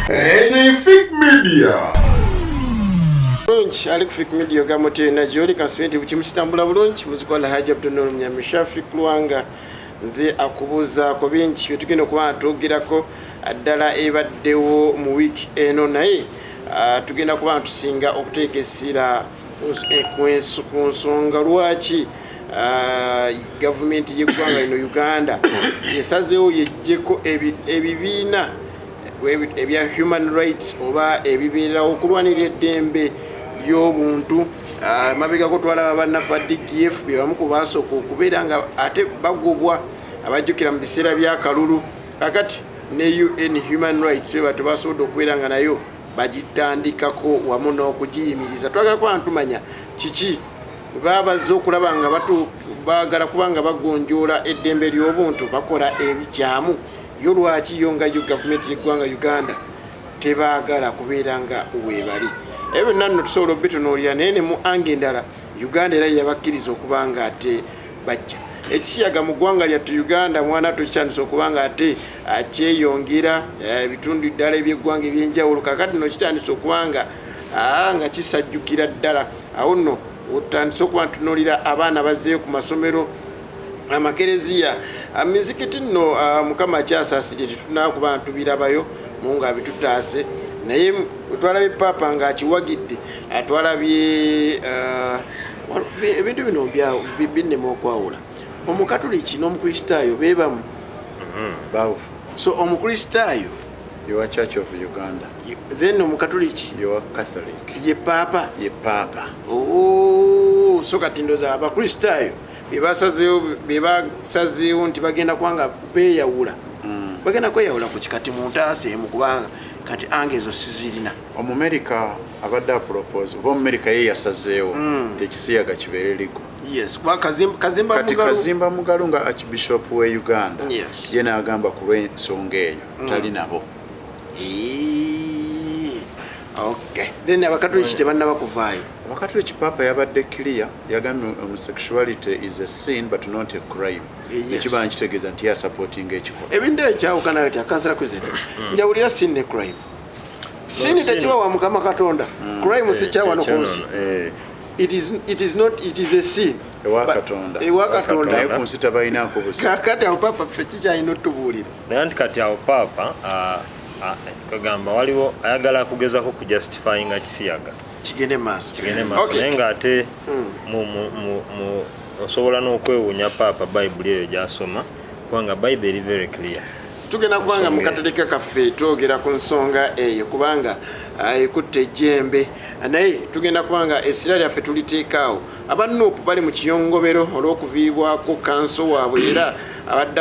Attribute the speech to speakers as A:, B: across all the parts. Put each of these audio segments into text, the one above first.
A: Fake media.
B: Bulungi ali ku Fake media gamote na joli kaswenti bukimusitambula bulungi muzikola haja butono mnyamisha Fake Luwanga nze akubuza ko bingi bitugenda kuba tugirako addala ebaddewo mu week eno naye tugenda kuba tusinga okuteeka essira ku nsonga lwaki gavumenti y'eggwanga lino Uganda yesazeewo yejjeko ebibiina ebya human rights oba ebibeera okulwanira eddembe ly'obuntu mabega ko twalaba bannafu DGF bebamu ku baasooka okubeera nga ate bagobwa abajjukira mu biseera byakalulu kakati ne UN human rights beba tebasobodde okubeera nga nayo bagitandikako wamu n'okugiyimiriza twagala kuba ntumanya kiki babaze okulaba nga baagala kubanga bagonjoola eddembe ly'obuntu bakola ebikyamu yo lwaki yo nga yo gavumenti y'eggwanga Uganda tebaagala kubeera nga webali ebyo nanno tusobola obitunuulira naye ne mu ange endala Uganda era yabakkiriza okuba nga ate bajja ekisiyaga mu ggwanga lyattu Uganda mwana tukitandisa okuba nga ate akyeyongera ebitundu ddala eby'eggwanga ebyenjawulo kakati no kitandisa okuba nga kisajjukira ddala awo nno otandise okuba ntunuulira abaana bazzeeyo ku masomero amakereziya mizikiti nno mukama akyasaasidde tetunaa kuba ntubirabayo mu nga bitutaase naye twalabye papa nga akiwagidde twalabye ebintu bino binnemu okwawula omukatuliki n'omukristaayo beebamu so omukristaayo
C: you are Church of Uganda,
B: then omukatuliki
C: you are Catholic,
B: ye papa so kati ndoza abakristaayo bebasazeewo nti bagenda kubanga beeyawula bagenda kweyawula ku kikati mu ntaasa emu kubanga kati ange ezo sizirina
C: Omumerika abadde apropose oba Omumerika ye yasazeewo tekisiyaga kibeere ligo
B: yes
C: kati Kazimba Mugalu nga Archbishop we Uganda
B: yes.
C: ye n'agamba ku lw'ensonga eyo tali nabo
B: okay then abakatoliki tebannaba kuvaayo
C: abakatoliki papa yabadde clear yagambye homosexuality is a sin but not a crime ekiba nkitegeeza nti yasupporting ekikola
B: ebintu ekyawukana yo tyakansala kwizera njawulira sin ne crime sin tekiba wa mukama katonda crime si kyawano ku nsi it is a sin ewa katonda
C: naye ku nsi tabalinaako busi
B: kakati awo papa ffe kikyalina otubuulira
D: naye nti kati awo papa kagamba waliwo ayagala kugezako ku justifyinga kisiyaga
B: kigende maaso
D: naye ng'ate osobola n'okwewuunya papa bayibuli eyo gy'asoma kubanga bayibuli eri very clear
B: tugenda kubanga mu katolika kaffe twogera ku nsonga eyo kubanga ekutte ejjembe naye tugenda kubanga essira lyaffe tuliteekaawo abanupu bali mu kiyongobero olw'okuviibwako kanso waabwe era abadde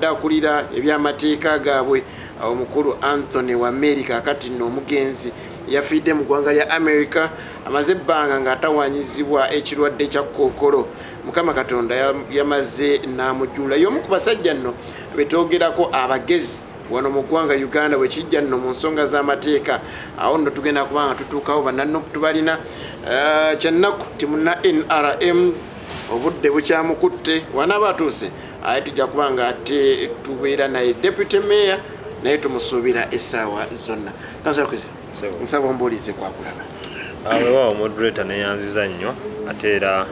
B: akulira ebyamateeka gaabwe omukulu Anthony wa America kati nno omugenzi yafiidde mu ggwanga lya America amaze ebbanga ng'atawanyizibwa ekirwadde kya kkookolo mukama katonda yamaze n'amujjula y'omu ku basajja nno betwogerako abagezi wano mu ggwanga Uganda bwe kijja nno mu nsonga z'amateeka awo nno tugenda kubanga tutuukawo bannannopu tubalina kyannaku ti muna NRM obudde bukyamukutte wanaaba atuuse aye tujja kubanga ate tubeera naye deputy mayor naye tumusuubira essaawa zonna kansala kwizera nsaba ombuulize kwakulaba
D: awewaawo moderator neyanziza nnyo ate era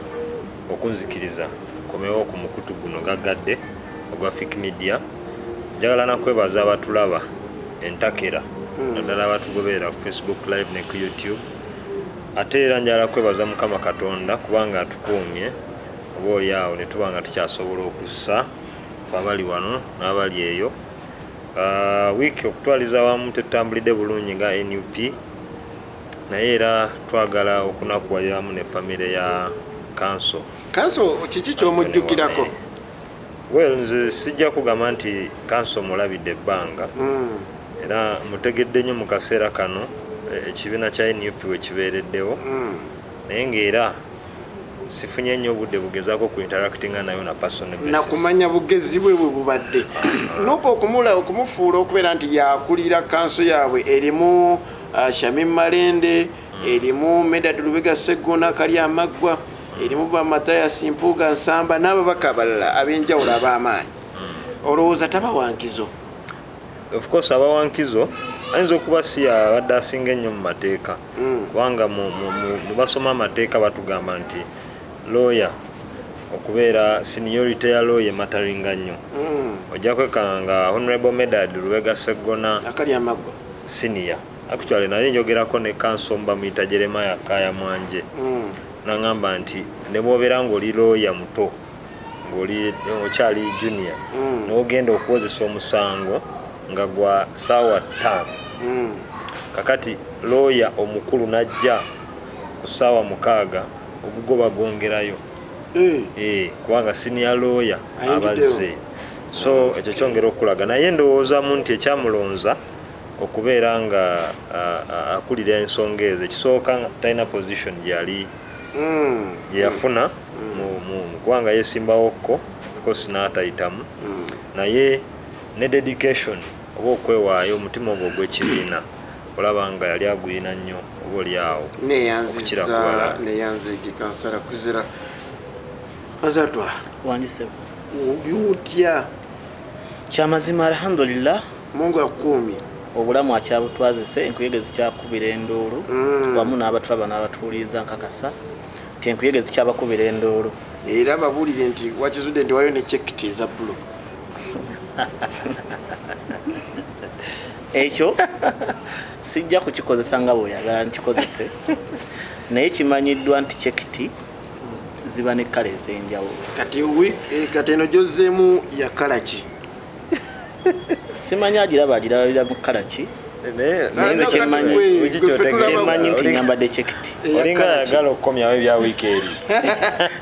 D: okunzikiriza komewo ku mukutu guno gaggadde ogwa Fake media njagala nakwebaza abatulaba entakera naddala abatugoberera ku Facebook live ne ku YouTube ate era njagala kwebaza mukama katonda kubanga atukuumye oba oliawo ne tuba nga tukyasobola okussa fe abali wano n'abali eyo wiiki okutwaliza wamu tetutambulidde bulungi nga NUP naye era twagala okunakuwalira wamu ne famire ya kanso
B: kiki kyomujjukirako
D: well nze sijja kugamba nti kanso mulabidde ebbanga era mutegedde nnyo mu kaseera kano ekibiina kya NUP we kibeereddewo naye ng'era sifunye nnyo obudde bugezaako ku interactinga nayo na personal basis
B: nakumanya bugezi bwe bubadde nopo okumufuula okubeera nti yakulira kanso yaabwe erimu Shamim Malende erimu Medad Lubega Segona kali amaggwa erimu ba Mathias Mpuga Nsamba n'ababaka abalala ab'enjawulo ab'amaanyi olowooza tabawankizo
D: of course abawankizo ayinza okuba si abadde asinga ennyo mu mateeka kubanga mu basoma amateeka batugamba nti lawyer okubeera seniority ya lawyer mataringa nnyo ojja kwekanga Honorable Medard Lubega Segona
B: akali amaggo
D: senior actually naye njogerako ne kansomba muyita Jeremiah Kaya Mwanje nangamba nti ne bwobeera ng'oli lawyer muto ng'oli okyali junior n'ogenda okukozesa omusango nga gwa saawa 5 kakati lawyer omukulu najja ku saawa 6 obugoba gongerayo kubanga senior lawyer abazze so ekyo kyongera okulaga naye ndowoozamu nti ekyamulonza okubeera nga akulira ensonga ezo ekisooka nga talina position gyali gyeyafuna mu kubanga yesimbawokko course n'atayitamu naye ne dedication oba okwewaayo omutima ogwo gw'ekibiina olaba nga yali agulina nnyo oba oli awo okukira kuwala
B: neyanzigi kansala kuzira azatwa
A: wandise
B: byutya
A: kyamazima alhamdulillah
B: Mungu akumi
A: obulamu akyabutwazise enkuyege zikyakubira enduulu wamu n'abatulaba n'abatuuliza nkakasa nti enkuyege zikyabakubira enduulu
B: era babuulire nti wakizudde nti waliyo ne chekiti eza bulu
A: ekyo sijja kukikozesa nga bw'oyagala nkikozese naye kimanyiddwa nti chekiti ziba ne kala ez'enjawulo
B: kati eno gyozzeemu ya kala ki
A: simanyi agirabira mu kala ki naye kyemanyi nti nyambadde chekiti
D: olinga yagala okukomyawo ebya wiiki eri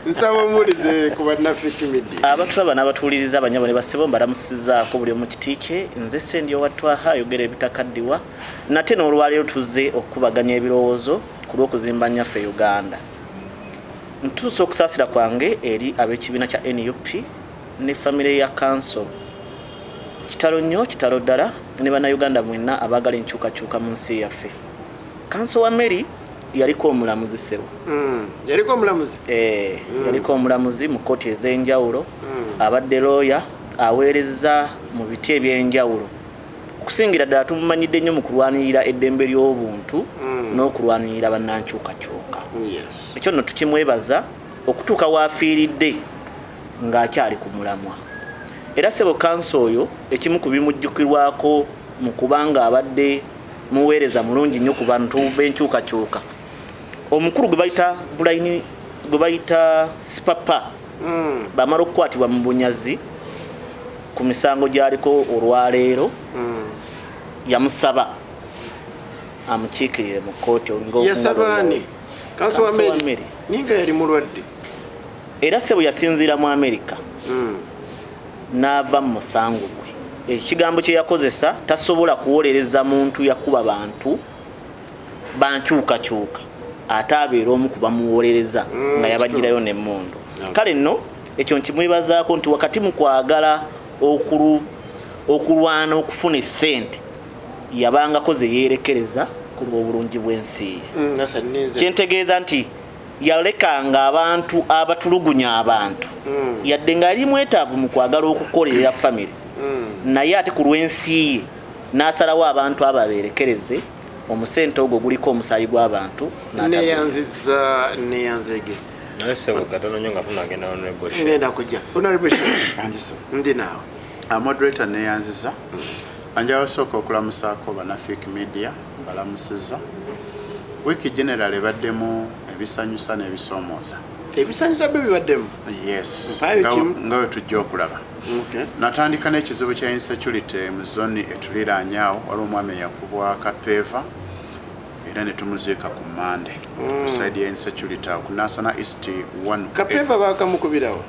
B: nsaba omuwulize ku bannafiki media
A: abatulaba n'abatuuliriza abanyabo ne basebo mbalamusizaako buli omu kiti kye nze Sendi Owatwaha ayogera ebitakaddiwa nate n'olwaleero tuzze okukubaganya ebirowoozo ku lw'okuzimba nnyaffe Uganda ntuuse okusaasira kwange eri ab'ekibiina kya NUP ne famire ya council kitalo nnyo kitalo ddala ne bannayuganda mwenna abaagala enkyukakyuka mu nsi yaffe council wa Mary yaliko omulamuzi sebo
B: yaliko omulamuzi
A: yaliko omulamuzi mu kkooti ez'enjawulo abadde lawyer aweereza mu biti eby'enjawulo okusingira ddala tumumanyidde nnyo mu kulwanirira eddembe ly'obuntu n'okulwanirira bannankyukakyuka ekyo nno tukimwebaza okutuuka waafiiridde ng'akyali ku mulamwa era sebo kanso oyo ekimu ku bimujjukirwako mu kubanga abadde muweereza mulungi nnyo ku bantu b'enkyukakyuka omukulu gwe bayita sipapa bamala okukwatibwa mu bunyazi ku misango gy'aliko olwaleero yamusaba amukiikirire mu kkooti
B: yasabaani kanso wa Mary ninga yali mulwadde
A: era sebo yasinziira mu Amerika n'ava mu musango gwe ekigambo kye yakozesa tasobola kuwolereza muntu yakuba bantu bankyukakyuka ate abeera omu kubamuwolereza nga yabagirayo n'emmundu kale nno ekyo nkimwebazaako nti wakati mu kwagala okulwana okufuna essente yabangako ze yeerekereza ku lw'obulungi bw'ensi ye kyentegeeza nti yalekanga abantu abatulugunya abantu yadde ng'ali mwetaavu mu kwagala okukolerera famire naye ate ku lw'ensi ye n'asalawo abantu ababeerekereze omusente ogwo guliko omusaayi gw'abantu
B: neyanzege
D: naye sebo katono nnyo nga tunagenda
B: ngenda kujja ndi naawe
C: moderator neyanziza anja wasooka okulamusaako bannafiki media balamusiza wiiki general ebaddemu ebisanyusa n'ebisoomooza
B: ebisanyusa byo bibaddemu
C: yes nga we tujja okulaba natandika n'ekizibu kya insecurity mu zoni etuliraanyaawo waliwo omwami eyakubwa kapeeva era ne tumuziika ku Mande saidi ya insecurity awo ku Nansana East 1
B: kapeeva baakamukubirawo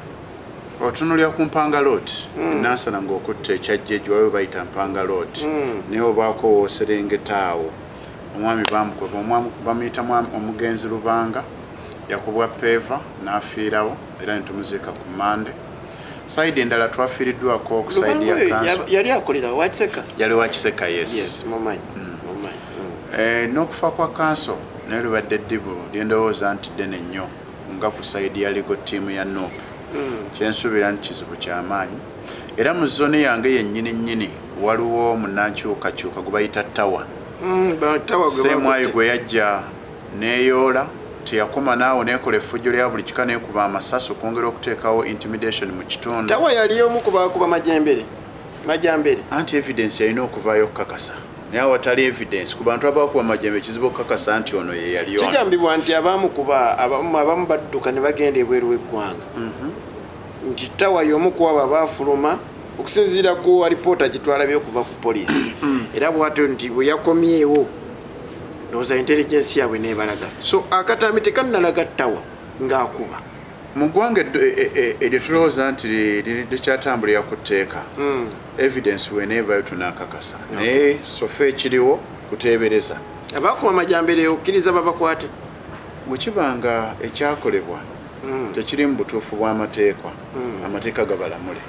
C: otunulira ku Mpanga Road Nansana ng'okutta ekyajjeju wawe bayita Mpanga Road naye obaako wooserengeta awo omwami bamukuba bamuyita omugenzi Lubanga yakubwa peeva n'afiirawo era ne tumuziika ku Mande saidi endala twafiiriddwako ku saidi ya kanso
B: yali akolera wakiseka
C: yali wakiseka yes
B: mumanyi
C: n'okufa kwa kanso naye lubadde eddibu lyendowooza nti ddene nnyo nga ku saidi ya legal team ya NUP kyensuubira nti kizibu ky'amaanyi era mu zone yange yennyini waliwo munnankyukakyuka gwe bayita tawa seemwayo gwe yajja neeyoola teyakoma naawo neekola effujjo lya buli kika neekuba amasasu okwongera okuteekawo intimidation mu kitundu.
B: Tawa yali omu kuba majambere
C: anti evidence yalina okuvaayo okukakasa naye awatali evidence ku bantu abakuba majembe kizibu okukakasa nti ono ye yali ono.
B: Kigambibwa nti abamu badduka ne bagenda ebweru w'eggwanga nti Tawa y'omu ku abo abaafuluma okusinziira ku alipoota gye twalabye okuva ku poliisi era bw'atyo nti bwe yakomyewo ndowooza intelligence yaabwe neebalaga so akatambi tekannalaga Tawa ng'akuba
C: mu ggwanga eryo tulowooza nti likyatambulira ku tteeka evidence weneevayo tunaakakasa naye sofa ekiriwo kuteebereza
B: abaakuba amajambere okkiriza babakwate
C: bwe kibanga ekyakolebwa tekiri mu butuufu bw'amateeka amateeka gabalamule.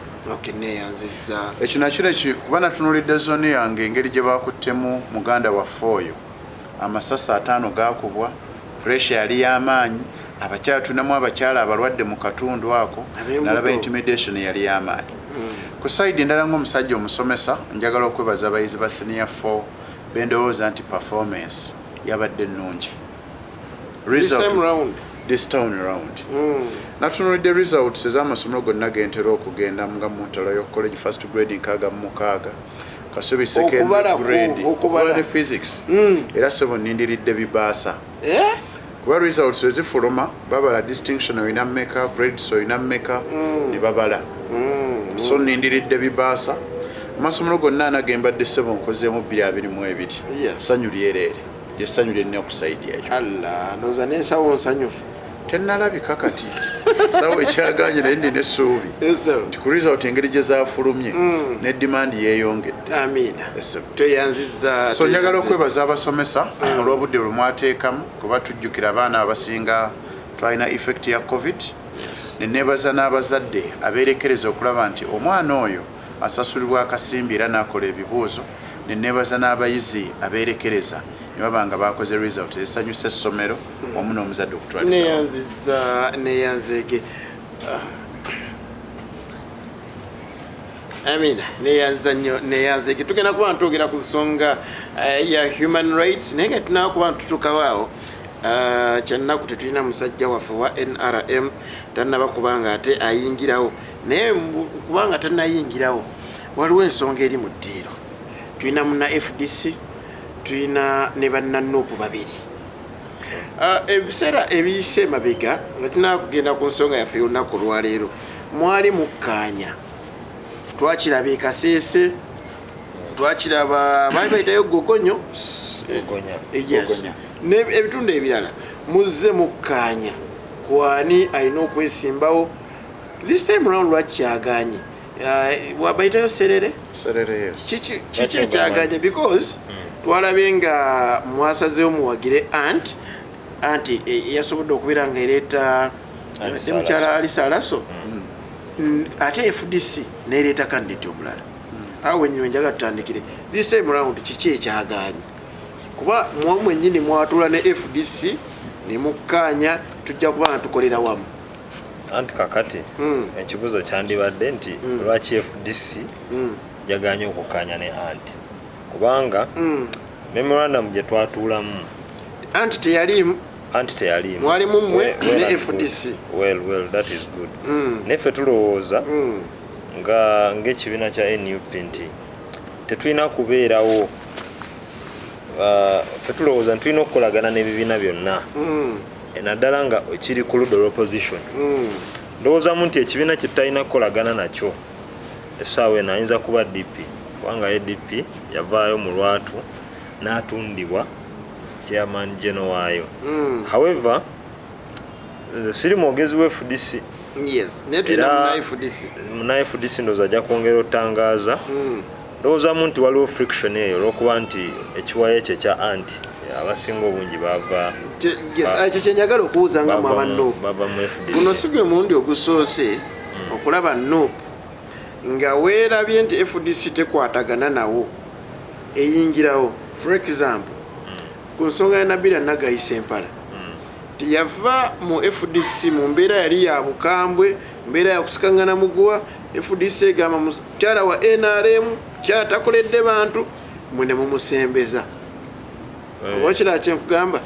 C: Ekyo nakyo kuba natunulidde zooni yange engeri gye baakuttemu muganda waffe oyo amasasi 5 gaakubwa pressure yali y'amaanyi abakyala tunamu abakyala abalwadde mu katundu ako nalaba intimidation yali y'amaanyi. Ku side endala ng'omusajja omusomesa njagala okwebaza abayizi ba senior 4 bendowooza nti performance yabadde nnungi this time round. Natunulidde results ez'amasomero gonna gentera okugenda nga mu ntalo yo college first grade 6 Kasubi second grade okubala physics era sebo nindiridde bibaasa kuba results ezifuluma babala distinction oyina mmeka grades oyina mmeka ne babala so nindiridde bibaasa amasomero gonna anagembadde sebo nkozeemu 222 sanyu lyerere yesanyu lyenna okusaidi yakyo
B: alla ndoza n'ensawo nsanyufu
C: tennalabika kati sawo ekyaganye naye nina essuubi nti ku result engeri gye zaafulumye ne demand yeeyongedde.
B: Amiina tweyanzizza
C: so njagala okwebaza abasomesa olw'obudde bwe mwateekamu kuba tujjukira abaana abasinga twalina effect ya covid ne neebaza n'abazadde abeerekereza okulaba nti omwana oyo asasulibwa akasimbi era n'akola ebibuuzo ne neebaza n'abayizi abeerekereza nibabanga bakoze result esanyusa essomero omu n'omuzadde okutwaliza
B: neyanzege Amina neyanzege tugenda kuba ntwogera ku nsonga ya human rights naye nga tunakuba ntutukawaawo kyannaku tetulina musajja waffe wa NRM tannaba kubanga ate ayingirawo naye kubanga tannayingirawo waliwo ensonga eri mu ddiiro tulina muna FDC tulina ne bannanupu babiri ebiseera ebiyise emabega nga tunakugenda ku nsonga yaffe y'olunaku olwaleero mwali mukkaanya twakiraba ekaseese twakiraba baali bayitayo gogonyo ebitundu ebirala muzze mukkaanya kwani alina okwesimbawo this time round lwakikyaganye wabayitayo serere kiki ekyaganye because twalabe nga mwasazeewo muwagire anti yasobodde okubeera nga ereeta mukyala Alisa Alaso ate FDC neereeta kandidate omulala awo wenyini wenjaga tutandikire this time round kiki ekyaganye kuba mwennyini mwatula ne FDC ne mukkaanya tujja kuba nga tukolera wamu
D: anti kakati ekibuzo kyandibadde nti lwaki FDC yaganye okukkaanya ne anti kubanga memorandum gye twatuulamu
B: anti teyalimu mwalimu mmwe ne FDC
D: well that is good neffe tulowooza ng'ekibiina kya NUP nti tetulina kubeerawo ffe tulowooza ntulina okukolagana n'ebibiina byonna naddala nga kiri ku ludda olw'opposition ndowoozamu nti ekibiina kye tutalina kukolagana nakyo essaawa eno ayinza kuba DP kubanga DP yavaayo mu lwatu n'atundibwa chairman general waayo however siri mwogezi wa FDC muna FDC ndowooza ajja kwongera otangaaza ndowoozamu nti waliwo friction eyo olw'okuba nti ekiwayo ekyo ekya anti abasinga obungi bava
B: ekyo kyenjagala okubuuza nga mwabannup guno si gwe mulundi ogusoose okulaba nup nga weerabye nti FDC tekwatagana nawo eyingirawo for example ku nsonga ya Nabila Nagayisa Empala tiyava mu FDC mu mbeera yali ya bukambwe mbeera ya kusikangana muguwa FDC gama mukyala wa NRM kyatakoledde bantu mwene mumusembeza wakira kyenkugamba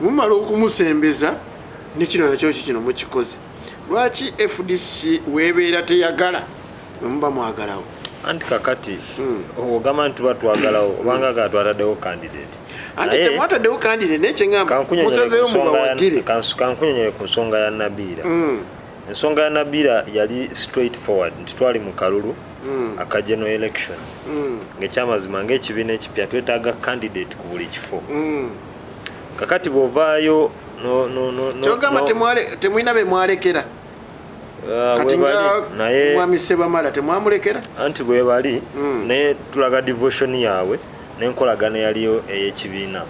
B: mumala okumusembeza nekino nakyo kino mukikoze lwaki FDC webeera teyagala muba mwagalawo
D: anti kakati ogamba nti batwagalawo obanga gatwataddewo candidate
B: ate temwataddewo candidate nekyengamba musazeyo mubawagire
D: kankunyonyere ku nsonga ya Nabiira ensonga ya Nabiira yali straight forward nti twali mu kalulu aka general election ng'ekyamazima ng'ekibiina ekipya twetaaga candidate ku buli kifo kakati bw'ovaayo
B: kyogamba temwina be mwalekera kati nga mwami Sebamala temwamulekera
D: anti bwe bali naye tulaga devotion yaabwe n'enkolagana yaliyo ey'ekibiina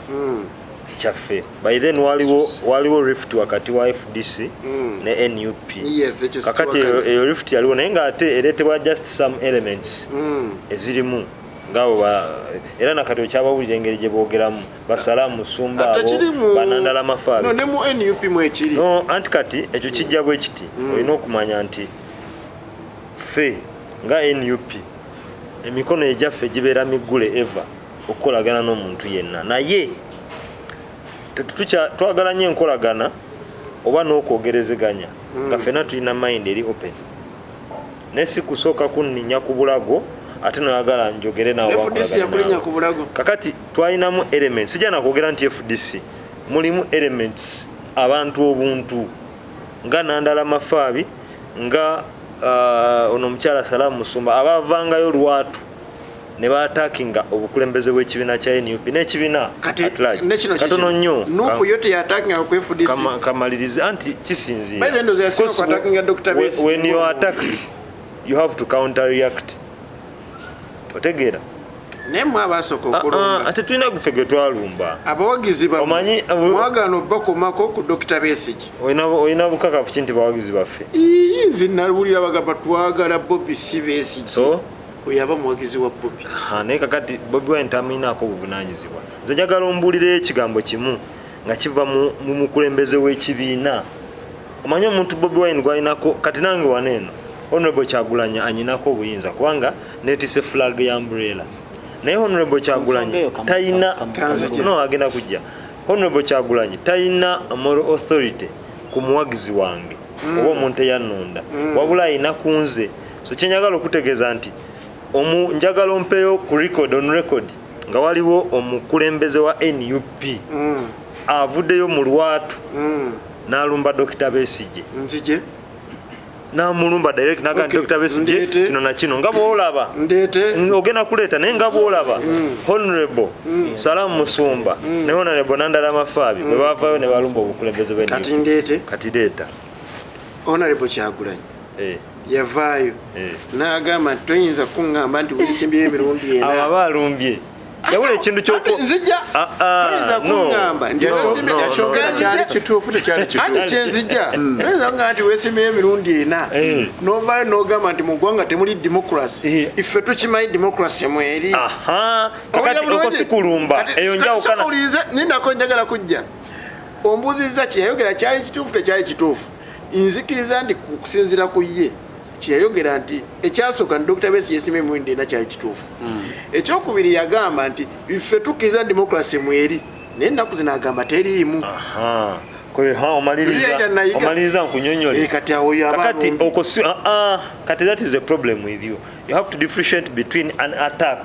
D: kyaffe by then waliwo rift wakati wa FDC ne NUP kakati eyo rift yaliwo naye ng'ate ereetebwa just some elements ezirimu ngabo era nakati okyabawulira engeri gye boogeramu basalamu musumba abo banandala mafaabi
B: no ne mu NUP mwekiri
D: no anti kati ekyo kijja bwe kiti olina okumanya nti ffe nga NUP emikono egyaffe gibeera miggule eva okukolagana n'omuntu yenna naye twagala nnyo enkolagana oba n'okwogerezeganya nga ffenna tulina mind eri open naye si kusooka kunninya ku bulago ate noyagala njogere nawe kakati twalinamu elements sijja nakwogera nti FDC mulimu elements abantu obuntu nga nandala mafaabi nga ono omukyala Salamu Musumba abavangayo lwatu ne baatakinga obukulembeze bw'ekibiina kya NUP n'ekibiina katono nnyo kamalirize anti kisinzira when you are attacked you have to counter react otegeera
B: nemwe abasooka okulumba
D: ate tulina guffe ge twalumba
B: abawagizi bamanyi mwagaano bakomako ku Dr Besigye
D: olina bukakafu ki nti bawagizi baffe
B: nze nawulira bagamba twagala Bobi si Besigye
D: so
B: oyaba muwagizi wa Bobi
D: naye kakati Bobi Wine tamulinako obuvunaanyizibwa nze njagala ombuulire ekigambo kimu nga kiva mu mukulembeze w'ekibiina omanyi omuntu Bobi Wine gwalinako kati nange waneeno Honorable Kyagulanyi anyinako obuyinza kubanga netise flag ya umbrella naye Honorable Kyagulanyi tayina no agenda kujja Honorable Kyagulanyi tayina moral authority ku muwagizi wange oba omuntu eyannonda wabula ayina kunze so kyenjagala okutegeeza nti njagala ompeyo ku record on record nga waliwo omukulembeze wa NUP avuddeyo mu lwatu n'alumba Dr Besigye
B: nzije
D: namulumba direct naga Dr Besigye kino na kino nga bwolaba ogenda kuleeta naye nga bwolaba Honorable Salamu Musumba ne Honorable Nandala Mafaabi bwe bavaayo ne balumba obukulembeze bwe kati ndeeta
B: Honorable Kyagulanyi yavaayo n'agamba nti toyinza kuŋŋamba nti weesimbyeyo emirundi ena
D: abo balumbye yawula ekintu
B: nzija toyinza kuŋŋamba
C: kyali kituufu tekyali kituufu
B: anti kyenzija toyinza kuŋŋamba nti weesimbyeyo emirundi ena n'ovaayo n'ogamba nti mu ggwanga temuli democracy iffe tukimanyi democracy mweri
D: kakati oko si kulumba eyo njawukana
B: nindako njagala kujja ombuuzizza kyeyayogera kyali kituufu tekyali kituufu nzikiriza nti kusinzira ku ye kyeyayogera nti ekyasooka nti Dr Besigye yeesimbye emirundi ena kyali kituufu ekyokubiri yagamba nti iffe tukkiriza democracy mweri naye ennaku zino agamba teriimu
D: omaliriza nkunyonyole
B: kati awo
D: kakati kati that is the problem with you have to differentiate between an attack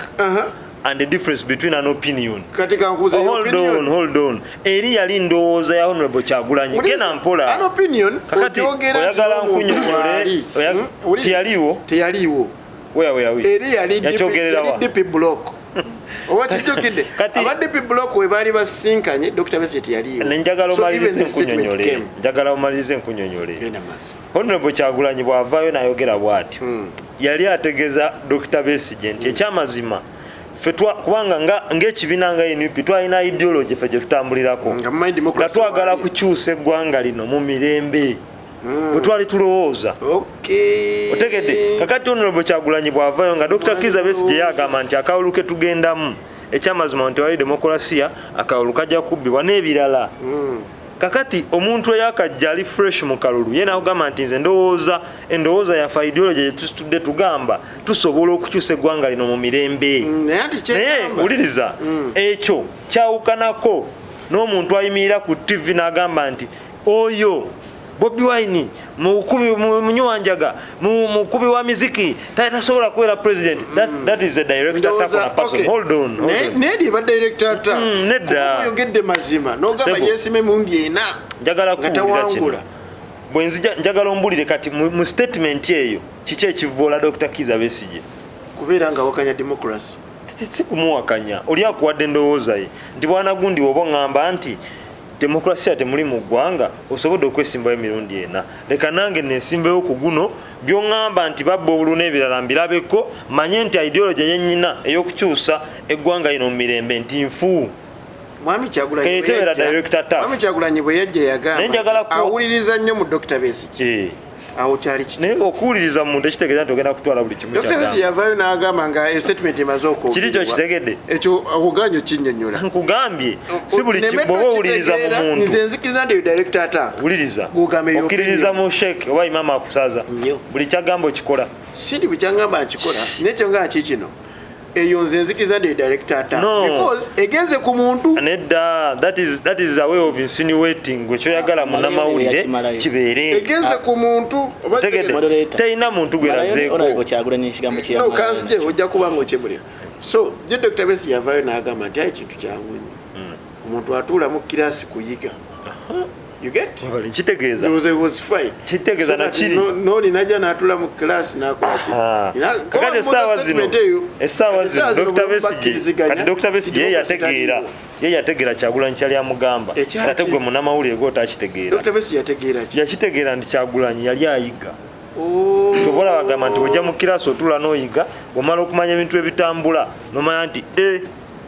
D: and the difference between an opinion. Hold on. Eri yali ndowooza ya Honorable Kyagulanyi gena mpola.
B: An opinion
D: kakati oyagala nkunyonyole
B: teyaliwo.
D: Where
B: eri yali DP block. Owakijjukidde aba DP block we baali basinkanye Dr Besigye teyaliwo.
D: Njagala omalize nkunyonyole. Honorable Kyagulanyi bw'avaayo n'ayogera bw'ati yali ategeeza Dr Besigye nti ekyamazima kubanga ng'ekibiina nga NUP twalina ideology ffe gye tutambulirako nga twagala kukyusa eggwanga lino mu mirembe bwe twali tulowooza otegedde kakati Honorable Kyagulanyi bw'avaayo nga Dr Kiza Besigye yagamba nti akawulu ke tugendamu ekyamazima nti wali demokolasiya akawulu kajja kubbibwa n'ebirala kakati omuntu eyakajja ali fresh mu kalulu ye nakugamba nti nze endowooza yaffe ideology gyetutudde tugamba tusobola okukyusa eggwanga lino mu mirembe naye wuliriza ekyo kyawukanako n'omuntu ayimirira ku TV n'agamba nti oyo Bobi Wine munywanjaga mukubi wa miziki tasobola kubeera president. That is a direct attack on a person. Hold on.
B: Nedi ba direct attack.
D: Nedda.
B: Oyogedde mazima. N'ogamba yesime mundi ena.
D: Njagala kuwulira kino. Bwenzija njagala ombulire kati mu statement eyo kiki ekivoola Dr Besigye.
B: Kubeera nga wakanya democracy.
D: Si kumuwakanya. Oli akuwadde endowooza ye. Nti bwana gundi oba ngamba nti demokrasia temuli mu ggwanga osobodde okwesimbayo emirundi ena. Leka nange nensimbayo ku guno by'oŋŋamba nti babba obulu n'ebirala mbirabeko manye nti ideology yennyina ey'okukyusa eggwanga lino mu mirembe nti nfu.
B: Mwami Kyagulanyi bwe yajja yagamba awuliriza nnyo mu Dr Besigye. Awo kyali kiti.
D: Naye okuwuliriza muntu ekitegeeza nti ogenda kutwala buli kimu
B: kyagamba. Dr Besigye yavaayo n'agamba nga statement emaze okwogera.
D: Kiri kyo kitegedde?
B: Ekyo okuganyo kinnyonnyola.
D: Nkugambye si buli bw'oba owuliriza mu muntu.
B: Nze nzikiriza nti director attack.
D: Wuliriza. Okkiririza mu sheek oba imama akusaza. Buli kyagamba okikola.
B: Sindi buli kyagamba nkikola. Nekyo nga kikino. Eyo nze nzikiriza nti director attack. Because egenze ku muntu.
D: Nedda, that is a way of insinuating gwe kyoyagala munnamawulire kibeere.
B: Egenze ku muntu oba
D: teyina muntu gwerazeeko.
B: No kanzije ojja kuba ng'okyebulira. So ye Dr Besigye yavaayo n'agamba nti ayi kintu kyangunya. Omuntu atuula mu kiraasi kuyiga. You get?
D: Kitegeeza.
B: It was fine.
D: Kitegeeza na kiri.
B: Noli najja n'atula mu class n'akola ki.
D: Kakati essaawa zino Dr Besigye kati Dr Besigye ye yategeera Kyagulanyi kyali amugamba. Ate gwe munnamawulire gw'otakitegeera.
B: Dr Besigye yategeera ki?
D: Yakitegeera nti Kyagulanyi yali ayiga. Tobola bagamba nti ojja mu kiraasi otula n'oyiga omala okumanya ebintu ebitambula n'omanya nti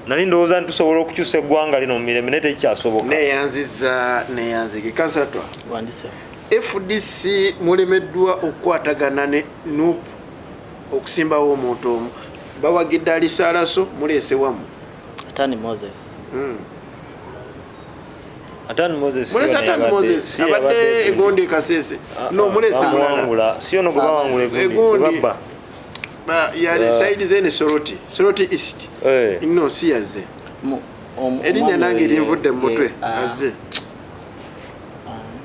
D: nali ndowooza nti tusobola okukyusa eggwanga lino mu mirembe naye tekikyasoboka.
B: Neyanzike kansatwa FDC mulemeddwa okukwatagana ne NUP okusimbawo omuntu omu bawagidde alisaalaso muleese wamu
A: Atani Moses.
D: Atani Moses
B: abadde egondi kasese no muleese
D: mulala sio no kubawangula egondi baba
B: yali side zene Soroti East ino si yaze erinya nange linvudde mu mutwe aze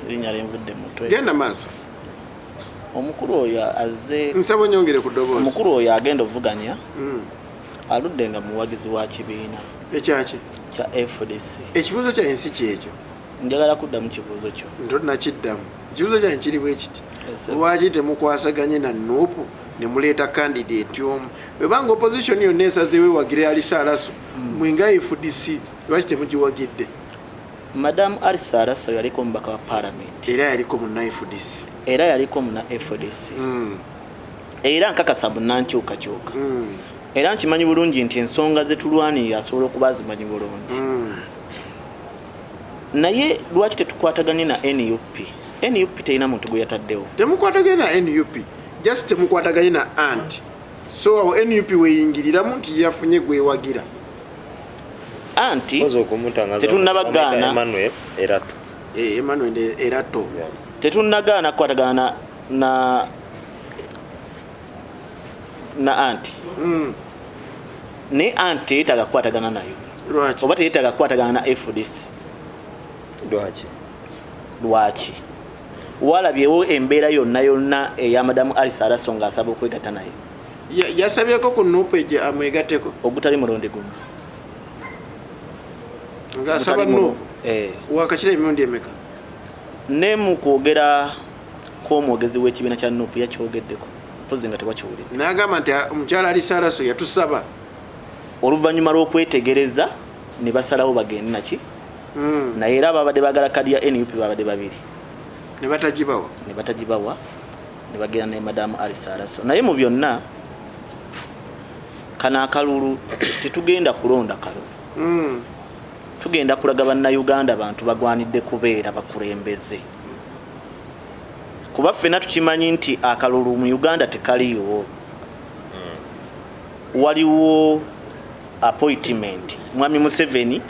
A: erinya linvudde mu mutwe
B: genda maaso
A: omukulu oyo azze
B: nsabo nyongere ku ddoboozi
A: omukulu oyo agenda ovuganya aludde nga muwagizi wa kibiina
B: ekyaki
A: kya FDC.
B: Ekibuuzo kya ensi kyekyo
A: njagala kuddamu kibuuzo kyo
B: ntonnakiddamu ekibuuzo kyange kiri bwe kiti lwaki temukwasaganye na NUP ne muleeta candidate omu webanga opposition yonna esazeewo ewagire alisaalaso mwenga FDC lwaki temugiwagidde?
A: Madamu alisaalaso yaliko omubaka wa parliament
B: era yaliko munna FDC era nkakasa bunnankyukakyuka era nkimanyi bulungi nti ensonga zetulwanirira asobola okuba azimanyi bulungi naye lwaki tetukwataganye na NUP terina muntu gwe yataddewo temukwataganye na NUP just temukwataganye na anti so awo NUP weyingiriramu nti yafunye gwewagira
A: anti tetunnabagaana
D: Emmanuel
B: Erato
A: tetunnagaana kukwatagana na anti ne anti yetaaga kukwatagana nayo oba teyetaaga kukwatagana na FDC lwaki walabyewo embeera yonna eya madamu alisaalaso ng'asaba okwegatta naye
B: yasabyeko ku NUP gye amwegatteko
A: ogutali mulundi gumu
B: ng'asaba NUP wakakira emirundi emeka
A: ne mu kwogera kw'omwogezi w'ekibiina kya NUP yakyogeddeko mpozi nga tewakiwulira
B: n'agamba nti omukyala alisaalaso yatusaba
A: oluvannyuma lw'okwetegereza ne basalawo bagende naki naye era ababadde baagala kadi ya NUP babadde babiri
B: ne batagibawa ne bagenda ne madamu alisaalaso naye mu byonna kano akalulu tetugenda kulonda kalulu tugenda kulaga bannayuganda abantu bagwanidde kubeera bakulembeze kuba ffenna tukimanyi nti akalulu mu Uganda tekaliiwo waliwo appointment mwami Museveni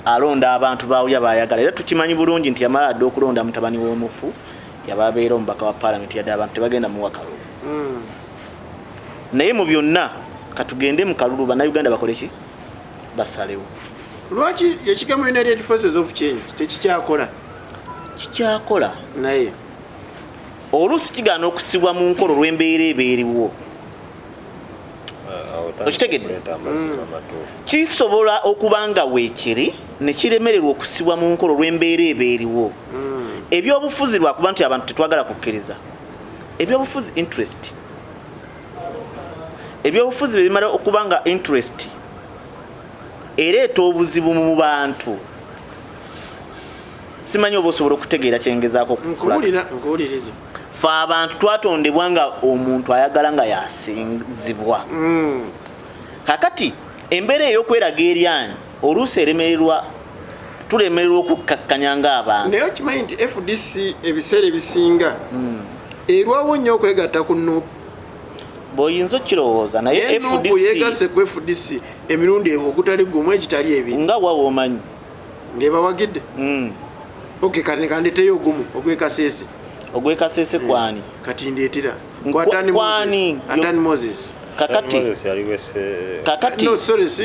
A: alonda abantu baawulya bayagala era tukimanyi bulungi nti yamala adde okulonda mutabani w'omufu yababeera omubaka wa paalamenti yadde abantu tebagenda muwa kalulu naye mu byonna katugende mu kalulu bannayuganda bakole ki basalewo
B: lwaki ekigambo United Forces of Change tekikyakola
A: kikyakola
B: naye
A: oluusi kigaana okusibwa mu nkolo lw'embeera ebeeriwo okitegedde kisobola okuba nga weekiri ne kiremererwa okusibwa mu nkolo lw'embeera ebeeriwo ebyobufuzi lwakuba nti abantu tetwagala kukkiriza ebyobufuzi interest ebyobufuzi bimala okuba nga interest ereeta obuzibu mu bantu simanyi oba osobola okutegeera kyengezaako
B: nkuwuliriza
A: fe abantu twatondebwa nga omuntu ayagala nga yasinzibwa kakati embeera ey'okweraga eryanyi oluusi tulemererwa okukkakkanya ng'abantu
B: naye okimanyi nti FDC ebiseera ebisinga erwawo nnyo okwegatta ku nupu
A: bw'oyinza okirowooza naye
B: nupu yeegase ku FDC emirundi ogutali gumu ekitali ebiri
A: nga wawa omanyi
B: ng'ebawagidde oke kandeteyo ogumu
A: ogwekaseese kwani
B: kati ndeetera
A: kwani
B: Atani Moses
A: kakati
B: no sorry si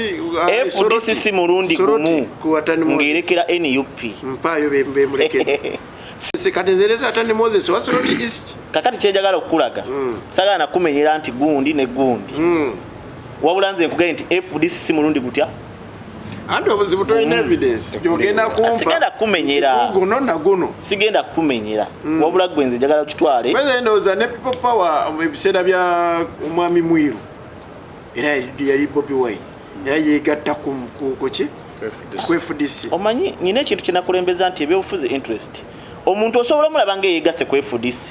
A: FDC si murundi gumu ng'erekera NUP
B: mpaayo bemulekere kati Atani Moses wasoroti east
A: kakati kyejagala okukulaga sagala nakumenyera nti gundi ne gundi wabula nze nkugaye nti FDC si murundi gutya
B: anti obuzibu tolina evidence gyogenda kumpa
A: sigenda kumenyera
B: guno na guno
A: sigenda kumenyera wabula gwe nze njagala okitwale
B: bweze ndowooza ne people power mu ebiseera bya omwami Mwiru era yali Bobi Wine era yeegatta ku FDC
A: omanyi nyina ekintu kyenakulembeza nti ebyobufuzi interest omuntu osobola omulaba ngaeyeegase ku FDC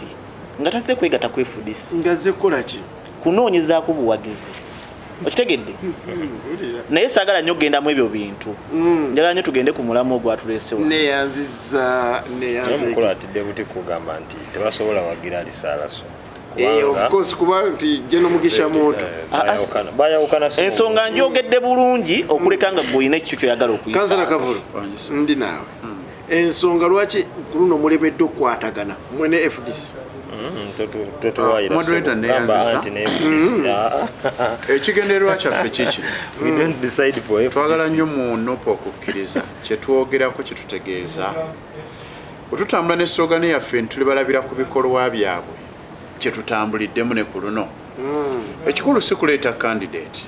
A: nga tazze kwegatta ku FDC
B: nga zze kukola ki
A: kunoonyezaako buwagizi okitegedde naye saagala nnyo okgendamu ebyo bintu njagala nnyo tugende ku mulamu ogwatuleesewa
D: neyanzizamukulatidde buti kugamba nti tebasobola wagira alisaalaso
B: of course kuba nti Jeno Mugisha Muntu
D: bayawukana
A: ensonga njogedde bulungi okuleka nga gwolina ekikyo kyoyagala okuyisa
B: Kansala Kavulu ndi naawe ensonga lwaki ku luno mulemedde okukwatagana mwene FDC
C: moderator neyanzisa ekigendererwa kyaffe kiki twagala nnyo mu nupu okukkiriza kyetwogerako kyetutegeeza otutambula ne slogani yaffe ntuli balabira ku bikolwa byabwe kyetutambuliddemu ne ku luno ekikulu si kuleeta candidate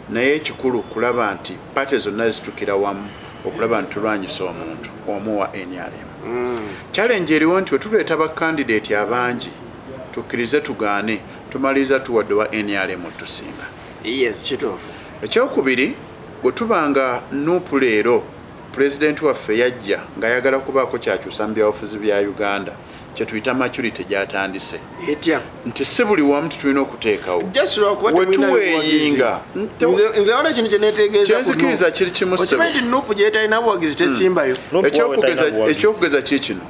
C: naye ekikulu kulaba nti pate zonna zitukira wamu okulaba nti tulwanyisa omuntu omu wa NRM challenge eriwo nti wetuleeta bakandidate abangi tukkirize tugaane tumaliriza tuwadde wa NRM tusinga
B: yes kituufu
C: ekyokubiri bwe tubanga nupu leero pulezidenti waffe yajja ng'ayagala kubaako kyakyusa mu byabufuzi bya Uganda kyetuyita maturity gyatandise
B: etya
C: nti si buli wamu tulina okuteekawo
B: wetuweeyinga nze wala ekintu kyeneetegeeza
C: kyenzikiriza kiri kimu
B: okimanyi nupu gyetalina buwagizi tesimbayo
C: ekyokugeza kikino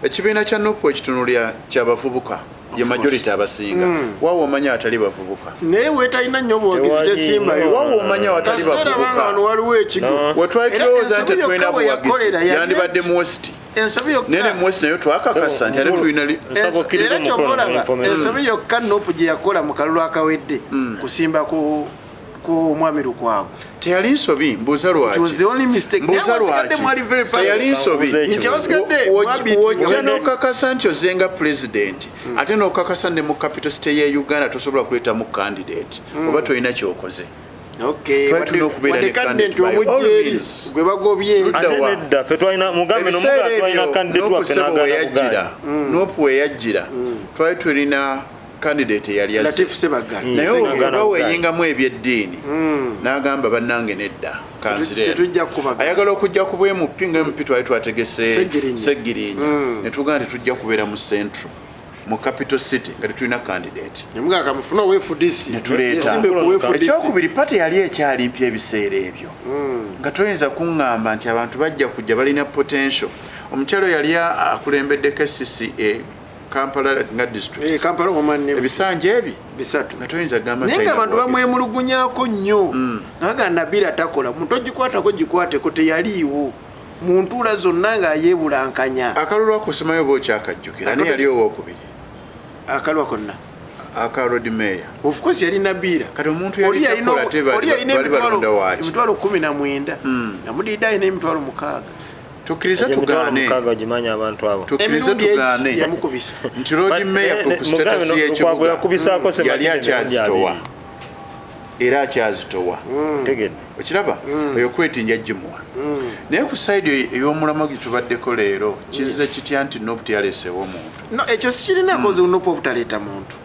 C: ekibiina kya nupu ekitunulya kyabavubuka ye majority abasinga waawo omanya atali bavubuka
B: naye wetalina nnyo buwagizi tesimbayo
C: waawo omanya watali bavubuka
B: waliwo ekigo
C: wetwali tulowooza nti tetulina buwagizi yandibadde muwesiti
B: ensobi yokka
C: nene muwesiti naye twakakasa nti ate tulina
B: era kyokolaba ensobi yokka nupu gye yakola mu kalulu akawedde kusimba ku omwami Lukwago
C: teyali nsobi mbuuza lwaki teyali nsobi wojja n'okakasa nti ozenga pulezidenti ate n'okakasa ne mu capital city ye Uganda tosobola kuleetamu candidate oba tolina kyokoze nopu weyajjira twali tulina candidate eyali naye oba weeyingamu ebyeddiini n'agamba bannange nedda ayagala okujja ku bwemupi ngaemupi twali twategese Seggirinya ne tugamba tetujja kubeera mu central mu capital city nga tetulina candidate netuleeta ekyokubiri pate yali ekyali mpya ebiseera ebyo nga toyinza kuŋŋamba nti abantu bajja kujja balina potential omukyalo yali akulembedde KCCA Kampala nga district ebisanja ebi
B: bisatu
C: nga toyinza gamba
B: naye abantu bamwemulugunyaako nnyo naga Nabira takola muntu ogikwatako gikwateko teyaliiwo mu ntuula zonna ng'ayeebulankanya.
C: Akalulu akusimayo bw'okyakajjukira naye yali owookubiri.
B: Akalwa konna
C: aka road mayor.
B: Of course yalina bbiira.
C: Kati omuntu yali takola te bali balonda waaki.
B: Emitwalo 19 namudiida alina emitwalo 6.
C: Tukkiriza tugaane. Tukkiriza tugaane.
B: Yamukubisa.
C: Nti road mayor ku status y'ekibuga yali akyazitowa. Era akyazitowa. Okiraba oyo kwetinja gimuwa. Naye ku side ey'omulama gye tubaddeko leero kizze kitya nti NUP yaleesewo omuntu.
B: No, ekyo sikirina koze NUP obutaleeta muntu.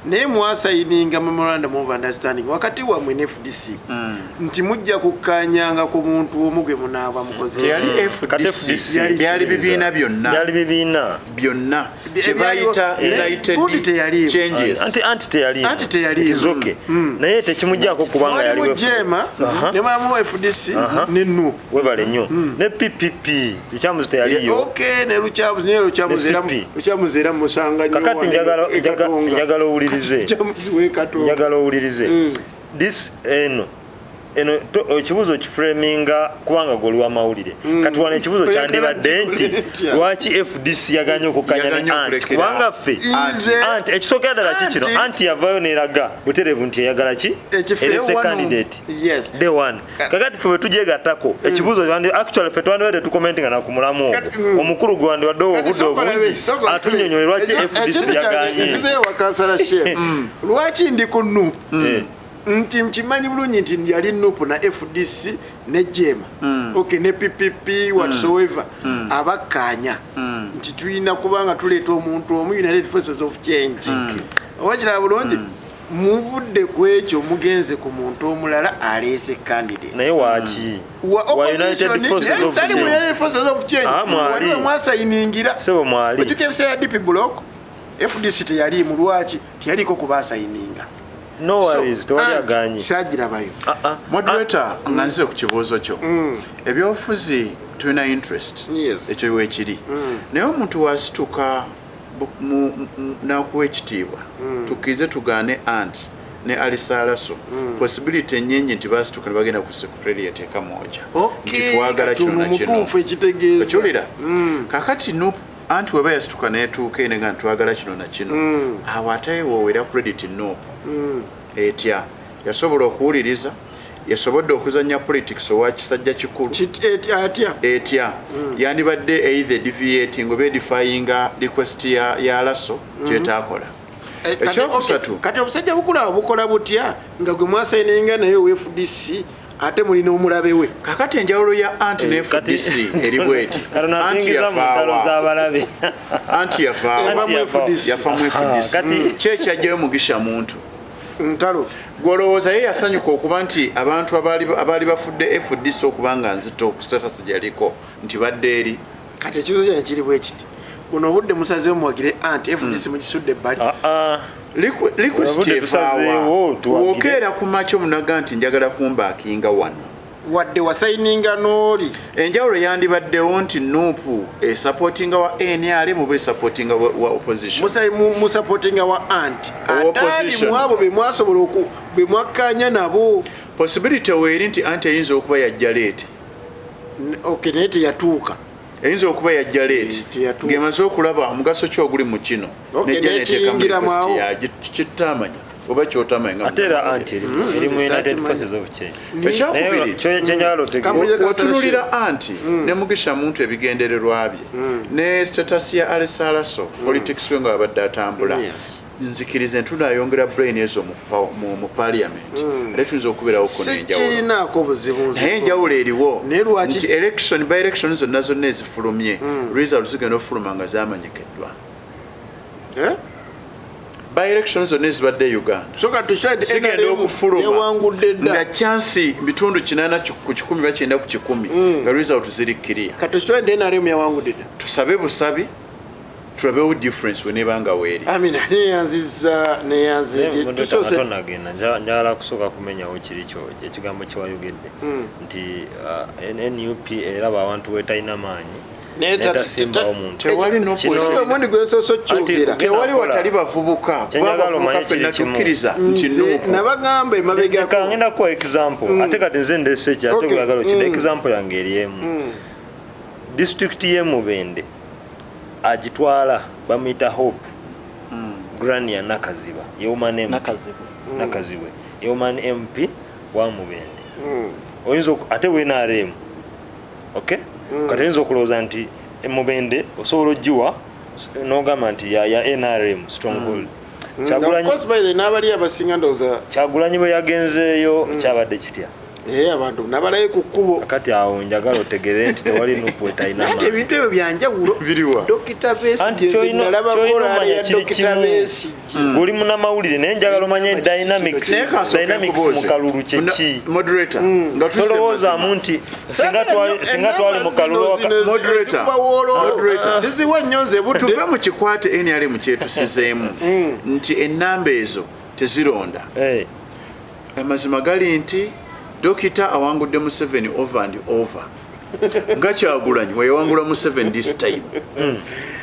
B: Naye mwasayininga memorandum of understanding wakati wammwe ne FDC nti mujja kukkaanyanga ku muntu omu gwe munaaba mukozi.
C: Teyali FDC byali bibiina byonna kye bayita United Changes.
D: Anti teyali zoke naye tekimujjaako kubanga yali
B: Jema ne mwamu FDC ne NUP
D: webale nnyo ne PPP Luchamuzi teyaliyo.
B: Okay, ne Luchamuzi era musanga nnyo.
D: Kakati njagala owulirize this ekibuzo kiframinga kubanga goli w'amawulire kati wano ekibuzo kyandibadde nti lwaki FDC yaganye okukkanya anti kubanga ffe anti ekisookera ddala kikino anti yavayo n'eraga butereevu nti eyagala ki erese candidate day one kakati ffe bwe tugyegattako ekibuzo actually ffe twandibadde tukomentinga na ku mulamu ogwo omukulu gwe wandiwadde obudde obungi atunnyonnyole lwaki FDC yaganye
B: lwaki ndi ku NUP nti mkimanyi bulungi nti yali NUP na FDC ne Jema okay ne PPP whatsoever abakkaanya nti tulina kubanga tuleeta omuntu omu United Forces of Change wakiraba bulungi muvudde ku ekyo mugenze ku muntu omulala aleese candidate
D: naye waaki wa United Forces of Change
B: waliwe mwasayiningira
D: sebo mwali
B: ojuka ebiseera ya DP block FDC teyali mu lwaki teyaliko kubaasayininga.
D: No worries, tewali
B: sagirabayo.
C: Moderator nganze ku kibuuzo kyo. Ebyobufuzi tulina interest. Ekyo weekiri. Naye omuntu wasituka nakuwa ekitiibwa tukkirize tugaane anti ne alisalaso possibility ennyingi nti basituka ne bagenda ku secretariat ekamoja nti twagala kino na kino okiwulira kakati NUP anti weba yasituka neetuuka enega ntwagala kino na kino awo ate woowera credit NUP etya yasobola okuwuliriza yasobodde okuzanya politics owa kisajja kikulu etya yandibadde either deviating oba edifyinga request ya laso kyetaakola ekyokusatu
B: kati obusajja bukulu abo bukola butya nga gwe mwasayininga naye we FDC ate mulina omulabe we
C: kakati enjawulo ya anti ne FDC eri bweti anti yafamu FDC kyekyajjayo mugisha muntu
B: ntalo
C: gwolowooza ye yasanyuka okuba nti abantu abaali bafudde FDC okubanga nzito ku status gyaliko nti badde eri
B: kati ekibuzo kyange kiri bwe kiti buno obudde musazeyo muwagire anti FDC mukisudde ebbali
C: request efaawa wokeera ku makyo munaga nti njagala kumbaakinga wano
B: wadde wasayininga n'oli
C: enjawulo yandibaddewo nti NUP esupportinga wa NRM oba esupportinga wa opposition
B: musupportinga wa anti atali mwabo bemwasobola bemwakkaanya nabo
C: possibility weeri nti anti eyinza okuba yajja leeti
B: okay naye teyatuuka
C: eyinza okuba yajja leeti ng'emaze okulaba omugaso ki oguli mu kino nejja neteekamu request yakitamanya oba kyotamanya
D: ate era anti eri mu United Forces of Change
C: ekyakubiri otunulira anti ne mugisha muntu ebigendererwa bye ne status ya alisalaso politics we nga babadde atambula nzikirize tunayongera brain ezo mu parliament ate tuyinza okubeerawo naye enjawulo eriwo nti election by election zonna zonna ezifulumye result zigenda okufuluma nga zamanyikiddwa by elections zonna ezibadde Uganda zigenda okufuluma nga chansi bitundu 8 ku 10 bakyenda ku 10 nga result ziri clear tusabe busabi tulabewo difference wenebanga weeri
D: njagala kusooka kumenyawo kiri kyo ekigambo kyewayogedde nti NUP eraba abantu wetalina maanyi netasimbawo omuntu
C: tewali watali bavubuka natukkiriza nti
B: nabagamba
D: ngenda kuwa example ate kati nze ndese ate oyagala okina example yange eri emu district ye Mubende agitwala bamuyita Hope Grania Nakaziba yewoman MP Nakazibwe yewoman MP wa Mubende oyinza ate wenaremu okay katenzo okuloza nti Mubende osobola ojiwa nogamba nti ya NRM stronghold
B: Of course by the nabali abasinga ndoza
D: Kyagulanyi bwe yagenzeeyo kyabadde kitya
B: abantu nabalaye ku kkubo
D: kati awo njagala otegere nti tewali nupu etayina
B: ate ebintu ebyo byanjawulo
C: biriwa
B: Dr Besigye nalaba kola ya Dr Besigye
D: guli munamawulire naye njagala omanye dynamics mu kalulu kyeki
C: moderator nga
D: tolowoozamu nti singa twali mu kalulu
C: moderator
B: siziwa nnyonze butu
C: tuve mu kikwate NRM kyetusizeemu nti ennamba ezo tezironda amazima gali nti Dokita awangudde mu 7 over and over. Nga Kyagulanyi weyawangula mu 7 this time.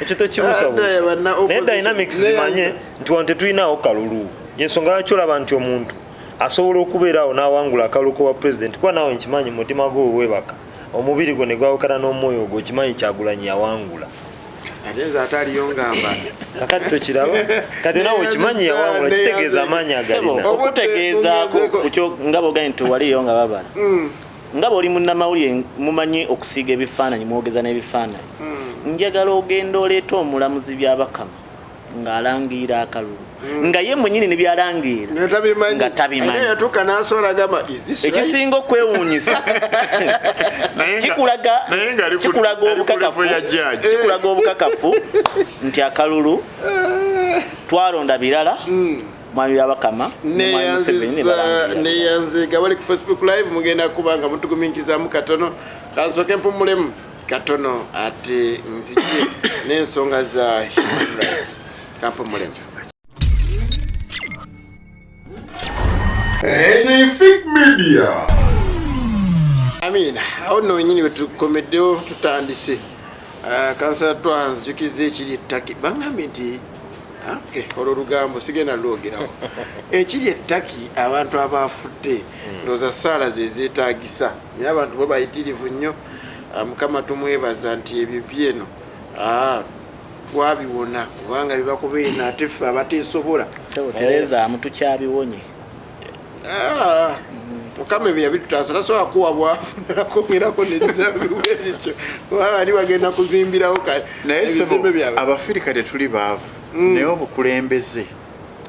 D: Ekyo tekibusabusa. Naye dynamics zimanye nti wante tuyinaawo kalulu. Yensonga lwaki olaba nti omuntu asobola okubeerawo n'awangula akalulu k'obwa president kuba naawe nkimanyi mu mutima gwo weebaka. Omubiri gwo ne gwawukana n'omwoyo gwo okimanyi Kyagulanyi yawangula.
B: Ajenza ataliyo ngamba
D: kakati tokiraba kati nawe okimanyi yawangula kitegeeza amaanyi agalina
A: okutegeezaako kukyo nga bogaye nti waliyo nga babala nga bw'oli munnamawulire mumanyi okusiiga ebifaananyi mwogeza n'ebifaananyi njagala ogenda oleeta omulamuzi by'abakama ng'alangiira akalulu nga ye mwenyini ne byalangiira nga tabimanyi ekisinga okwewuunyisa kikulaga obukakafu nti akalulu twalonda birala mwami byabakama
B: neyanziga bali ku Facebook live mugenda kuba nga mutuguminkizamu katono kansoke mpumulemu katono ate nzije n'ensonga za human rights kampumulemu
E: Ekitabudde Media.
B: Amina, awo nno wenyini wetukomeddewo tutandise. Kansala twanzi jukize ekiri ettaki. Bangambye nti olwo lugambo sigenda lwogerawo. Ekiri ettaki abantu abafudde ndowooza ssaala ze zeetaagisa. Naye abantu bo bayitirivu nnyo. Mukama tumwebaza nti ebyo byeno twabiwona kubanga bibakubeena ate ffe abateesobola.
A: Tereza mutukyabiwonye.
B: Mukama ebyo yabitutaasa tasobola kuwa bwavu nakomerako nekizabiwekyo ali bagenda kuzimbirawo kale
C: naye sebo abafirika tetuli baavu naye obukulembeze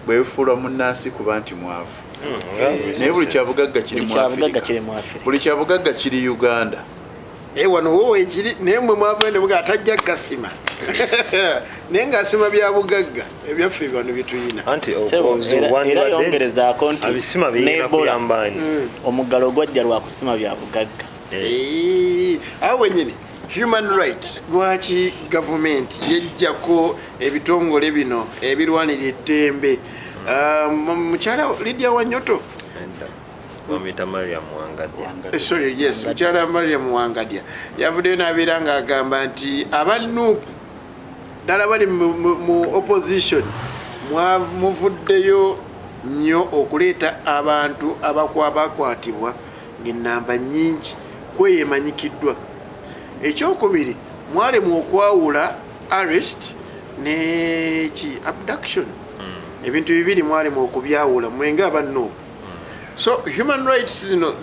C: bwe bufuula munnansi kuba nti mwavu naye buli kyabugagga kiri mu Afirika buli kyabugagga kiri Uganda
B: wano wowe ekiri naye mmwe mwavende buga atajja gasima naye ngaasima bya bugagga ebyaffe bano byetuyina
A: era yongerezaako nti
D: abisima birina kuyambaani
A: omuggalo gwajja lwakusima bya bugagga
B: awo wenyini human rights lwaki gavumenti yejjako ebitongole bino ebirwanira eddembe mukyala Lydia Wanyoto
D: Mamita Mariam Wangadya.
B: Sorry, yes, Mchara Mariam Wangadya. Yavuddeyo n'abeera ng'agamba nti abannuupu ddala bali mu opposition muvuddeyo nnyo okuleeta abantu abakwatibwa ng'ennamba nnyingi kweyemanyikiddwa. Ekyokubiri mwalemu okwawula arrest ne abduction. Ebintu bibiri mwalemu okubyawula mwenga abannuupu. So human rights zino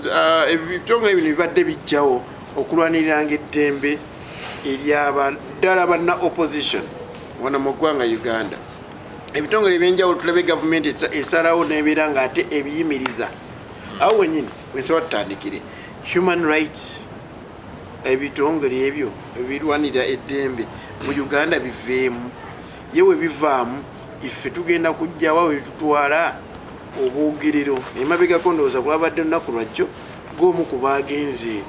B: ebitongole bino bibadde bijjawo okulwaniriranga eddembe ery'abaddala banna opposition wano mu ggwanga Uganda. Ebitongole ebyenjawulo tulabe gavumenti esalawo n'ebeera ng'ate ebiyimiriza. Awo wenyini wensaba tutandikire human rights ebitongole ebyo ebirwanira eddembe mu Uganda biveemu yewe bivaamu ife tugenda kujjawa we tutwala obwogerero emabegako ndowooza bwabadde olunaku lwajjo g'omu ku baagenze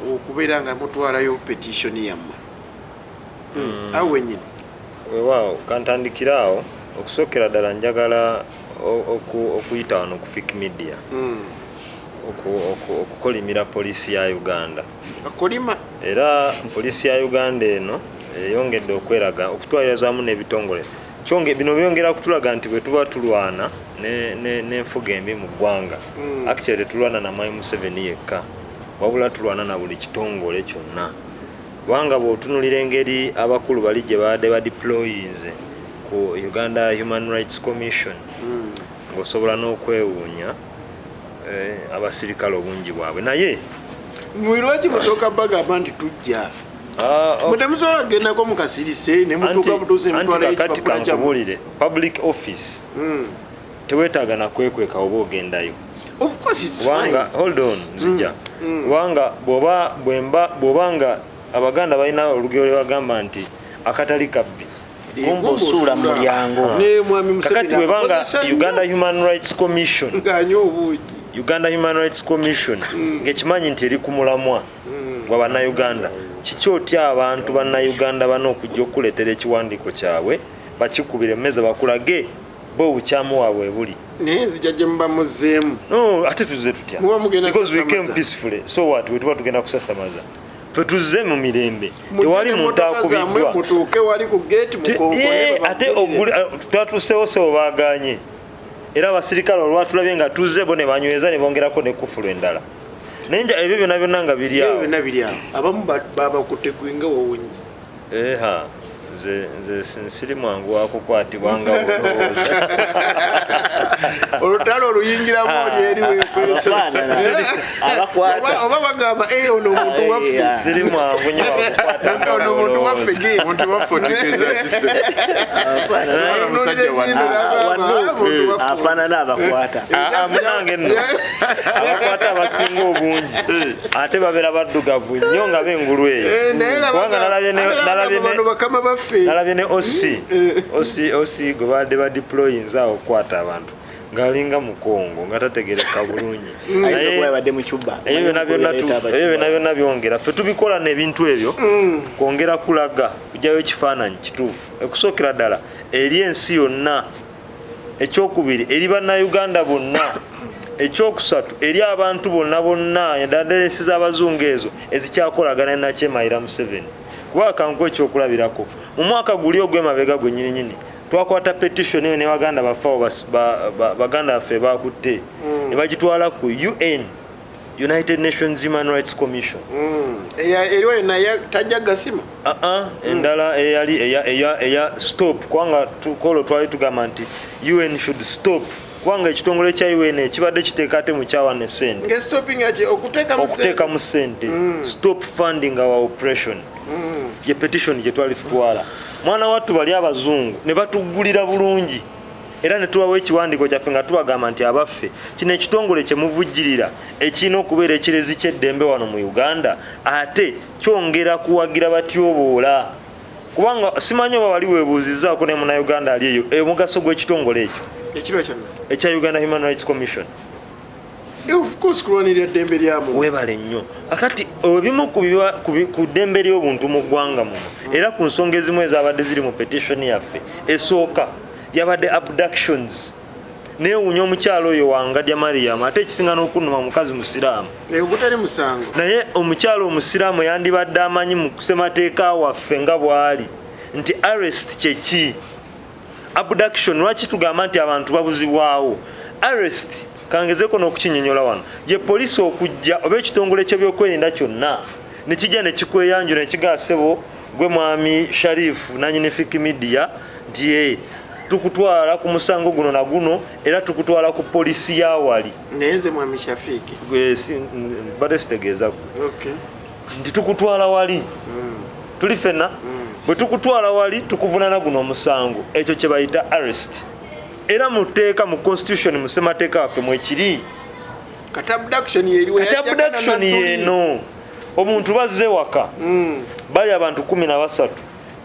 B: okubeera nga mutwalayo petition yammwe awo wenyini
D: weewaawo kantandikiraawo okusookera ddala njagala okuyita wano ku FDC media okukolimira poliisi ya Uganda
B: akolima
D: era poliisi ya Uganda eno eyongedde okweraga okutwalirizaamu n'ebitongole bino byongera kutulaga nti bwe tuba tulwana n'enfuga embi mu ggwanga actually tulwana na Mwai Museveni yekka wabula tulwana na buli kitongole kyonna kubanga bw'otunulira engeri abakulu bali gye baadde badeployinze ku Uganda Human Rights Commission ng'osobola n'okwewuunya abasirikale obungi bwabwe naye
B: mwirwaki musooka bagamba nti tujja mutemusobola kugendako mukasirise nemutuuka butuuse
D: kakati kankubuulire public office teweetaaga nakwekweka oba ogendayo kubanga hold on nzija kubanga bw'obanga abaganda balina olugero lwe bagamba nti akatali kabbi
A: osuula mu mulyango
D: kakati webanga Uganda Human Rights Commission Uganda Human Rights Commission ng'ekimanyi nti eri ku mulamwa gwa bannayuganda kiki otya abantu bannayuganda bano okujja okuleetera ekiwandiiko kyabwe bakikubire mmeza bakulage bo obukyamu waabwe buli
B: naye nzija gye muba muzzeemu
D: no ate tuzze tutya because we came peacefully so what we tuba tugenda kusasamaza fe tuzze mu mirembe tewali muntu akubiddwa
B: mutuuke wali ku gate mukonkone
D: ate tutatusewo sewo baaganye era abasirikale olwatulabye nga tuzze bo ne banyweza ne bongerako ne kufulu endala naye nja ebyo byonna byonna nga biri awo
B: abamu babakutte kwinga wowunyi
D: nze nsiri mwangu wakukwatibwa nga olowooza
B: olutalo oluyingiramu oli eri weoba bagamba ono omuntu waffe
D: siri mwangu nyo wakukwata
B: ono omuntu waffe
C: omuntu waffe otegeeza kisemusajja
A: afaanana abakwata
D: munange nno abakwata abasinga obungi ate babeera baddugavu nnyo nga b'engulu eyo kubanga nalabye ne osi gwe badde badeployinze awo okukwata abantu ng'alinga mukongo nga tategereka bulungi ebyo byonna byonna byongera ffe tubikola n'ebintu ebyo kwongera kulaga kujjayo ekifaananyi kituufu okusookera ddala eri ensi yonna ekyokubiri eri bannayuganda bonna ekyokusatu eri abantu bonna ensi z'abazungu ezo ezikyakolagana nakyemayira Museveni kuba kanku ekyokulabirako mu mwaka guli ogw'emabega gwennyininyini twakwata petition eyo ne baganda baffe baganda baffe bakutte ne bagitwala ku UN United Nations Human Rights Commission
B: eriwo yonna tajja gasima
D: endala eyali eya stop kubanga tukolo twali tugamba nti UN should stop kubanga ekitongole kya UN ekibadde kiteeka ate mu kyawa ne ssente okuteeka mu ssente stop funding our oppression ye petition gye twali tutwala mwana wattu bali abazungu ne batuggulira bulungi era ne tubawo ekiwandiiko kyaffe nga tubagamba nti abaffe kino ekitongole kye muvujjirira ekirina okubeera ekirezi ky'eddembe wano mu Uganda ate kyongera kuwagira batyoboola kubanga simanyi oba wali weebuuzizzaako ne munnayuganda ali eyo omugaso gw'ekitongole ekyo ekya Uganda Human Rights Commission webale nnyo akati ebimu ku ddembe ly'obuntu mu ggwanga muno era ku nsonga ezimu ezabadde ziri mu petition yaffe esooka yabadde abductions neewuunya omukyalo oyo wangadya Mariam ate ekisinga n'okunuma mukazi musiraamu naye omukyalo omusiraamu yandibadde amanyi mu kusemateeka waffe nga bw'ali nti arrest kyeki abduction lwaki tugamba nti abantu babuzibwawo arrest kangezeko n'okukinyonyola wano ye poliisi okujja oba ekitongole ky'ebyokwerinda kyonna ne kijja ne kikweyanjula ne kigaasebo gwe mwami Sharifu nanyini Fiki Media nti tukutwala ku musango guno na guno era tukutwala ku poliisi yawali
B: neze mwami Shafiki
D: bade sitegeeza nti tukutwala wali tuli fenna bwe tukutwala wali tukuvunana guno omusango ekyo kye bayita arrest era muteeka mu constitution mu ssemateeka waffe mwekiri
B: kati abduction
D: yeno omuntu bazze waka bali abantu 13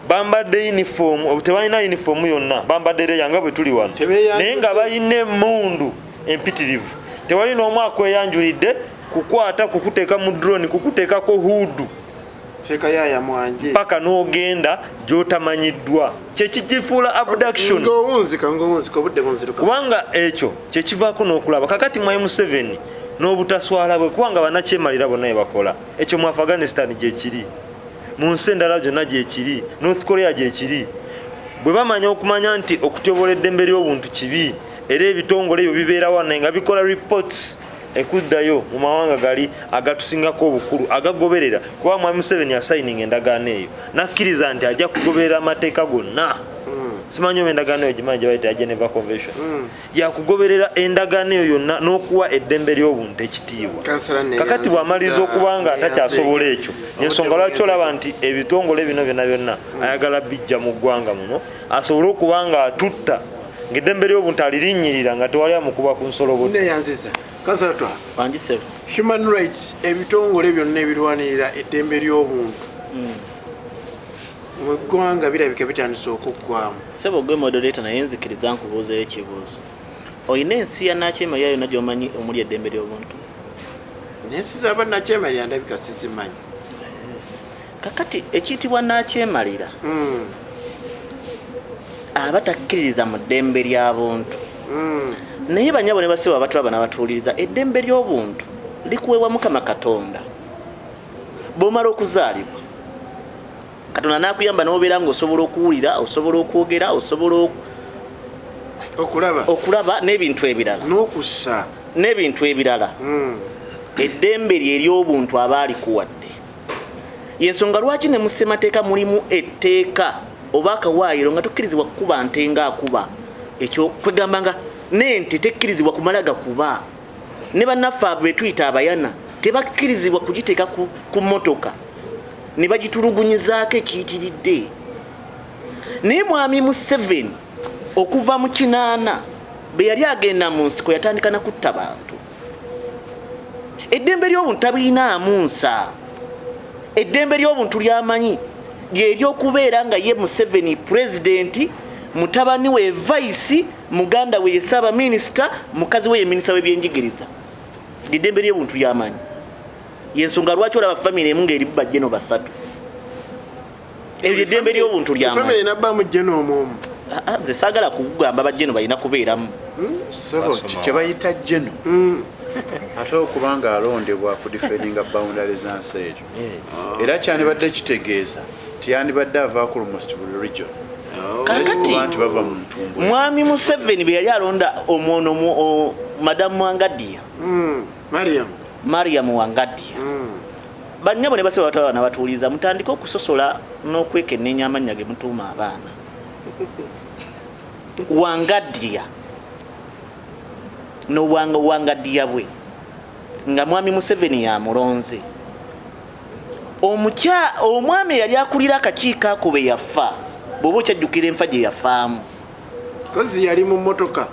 D: bambadde uniform tebalina uniform yonna bambadde leya nga bwe tuli wano naye nga balina emmundu empitirivu tewali n'omu akweyanjulidde kukwata kukuteeka mu drone kukuteekako huudu paka n'ogenda gy'otamanyiddwa kyekigifuula abduction kubanga ekyo kyekivaako n'okulaba kakati mwayi Museveni n'obutaswala bwe kubanga bannakyemalira bonna bakola ekyo mu Afghanistan gyekiri mu nsi endala gyonna gyekiri North Korea gyekiri bwe bamanya okumanya nti okutyobola eddembe ly'obuntu kibi era ebitongole ebyo bibeera wano nga bikola reports ekuddayo mu mawanga gali agatusingako obukulu agagoberera kuba mwami Museveni yasayininga endagaano eyo nakkiriza nti ajja kugoberera amateeka gonna simanyi oba endagaano eyo gimanyi gye bayita ya Geneva Convention yakugoberera endagaano eyo yonna n'okuwa eddembe ly'obuntu ekitiibwa kakati bw'amaliriza okuba nga atakyasobola ekyo ensonga lwaki olaba nti ebitongole bino byonna byonna ayagala bijja mu ggwanga muno asobole okuba nga atutta ng'eddembe ly'obuntu alirinnyirira nga tewali amukuba ku nsoloboto
B: Kasatwa human rights ebitongole byonna ebirwanirira eddembe ly'obuntu mu ggwanga birabika bitandise okuggwamu.
A: Sebo gwe moderator naye nzikiriza nkubuuzeyo ekibuuzo. Oyina ensi ya Nakyemalira yonna gy'omanyi omuli eddembe ly'obuntu?
B: N'ensi z'aba Nakyemalira ndabika sizimanyi.
A: Kakati ekiyitibwa Nakyemalira abatakkiririza mu ddembe ly'abuntu naye banyabo ne basiba abatulaba n'abatuuliriza eddembe ly'obuntu likuweebwa Mukama Katonda bw'omala okuzaalibwa. Katonda n'akuyamba n'obeera ng'osobola okuwulira, osobola okwogera, osobola okulaba n'ebintu ebirala
B: n'okussa
A: n'ebintu ebirala. Eddembe lye ery'obuntu aba alikuwadde. Y'ensonga lwaki ne mu ssemateeka mulimu etteeka oba akawaayiro nga tokkirizibwa kukuba nte ng'akuba. Ekyo kwegamba nga n'ente tekkirizibwa kumala gakuba. Ne bannaffe abo be tuyita abayana tebakkirizibwa kugiteeka ku mmotoka ne bagitulugunyizaako ekiyitiridde. Naye mwami Museveni okuva mu 8 be yali agenda mu nsiko yatandika na kutta bantu. Eddembe ly'obuntu tabirinamu nsa. Eddembe ly'obuntu lyamanyi ly'eryokubeera nga ye Museveni pulezidenti, mutabani we vice, muganda we yesaba minisita, mukazi we ye minisita w'ebyenjigiriza. Eddembe ly'obuntu lyamanyi. Y'ensonga lwaki olaba famire emu ng'eri bajjeno basatu. Ebyo eddembe ly'obuntu lyamanyi.
B: Famire nabbamu jjeno omwomu.
A: Nze saagala kugamba bajjeno balina kubeeramu.
C: Sebo kye bayita jjeno. Ate okuba nga alondebwa ku defendinga boundaries zansi ezo. Era kyandibadde kitegeeza tiyandibadde avaako almost buli region.
A: Kakati mwami Museveni bwe yali alonda omwono madamu Wangaddia Mariam Wangaddia bannyabo ne basaba abaana batuuliza mutandika okusosola n'okwekennenya amannya ge mutuuma abaana. Wangaddia Wangaddia bwe nga mwami Museveni yamulonze. Omwami yali akulira akakiiko ako bwe yafa bw'oba okyajjukira enfa gye yafaamu.
B: Kozi yali mu mmotoka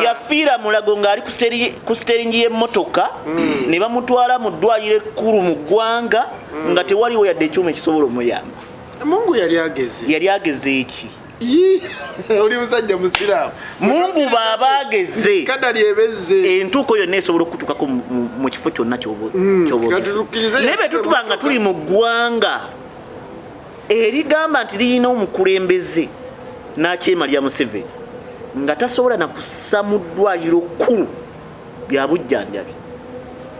A: yafiira mulago ng'ali ku steeringi y'emmotoka ne bamutwala mu ddwaliro ekkulu mu ggwanga nga tewaliwo yadde ekyuma ekisobola omuyamba.
B: Mungu yali ageze
A: eki?
B: Oli musajja musiraamu.
A: Mungu baba ageze.
B: Kada lyebezze.
A: Entuuko yonna esobola okutuukako mu kifo kyonna ky'obuukiriza. Ne bwe tutuba nga tuli mu ggwanga erigamba nti lirina omukulembeze Nakyemalira Museveni nga tasobola na kussa mu ddwaliro kkulu bya bujjanjabi,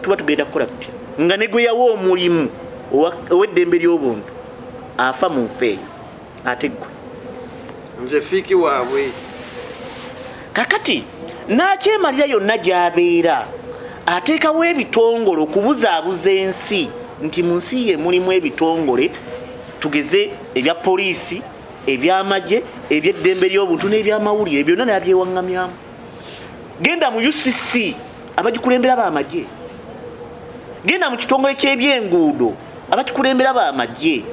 A: tuba tugenda kukola tutya? Nga ne gwe yawa omulimu ow'eddembe ly'obuntu afa mu nfa eyo ate ggwe
B: nze fiiki waabwe.
A: Kakati Nakyemalira yonna gy'abeera ateekawo ebitongole okubuzaabuza ensi nti mu nsi ye mulimu ebitongole tugeze ebya poliisi, eby'amagye, eby'eddembe ly'obuntu n'ebyamawulire byonna nabyewaŋŋamyamu. Genda mu UCC abagikulembera b'amagye, genda mu kitongole ky'ebyenguudo abakikulembera b'amagye,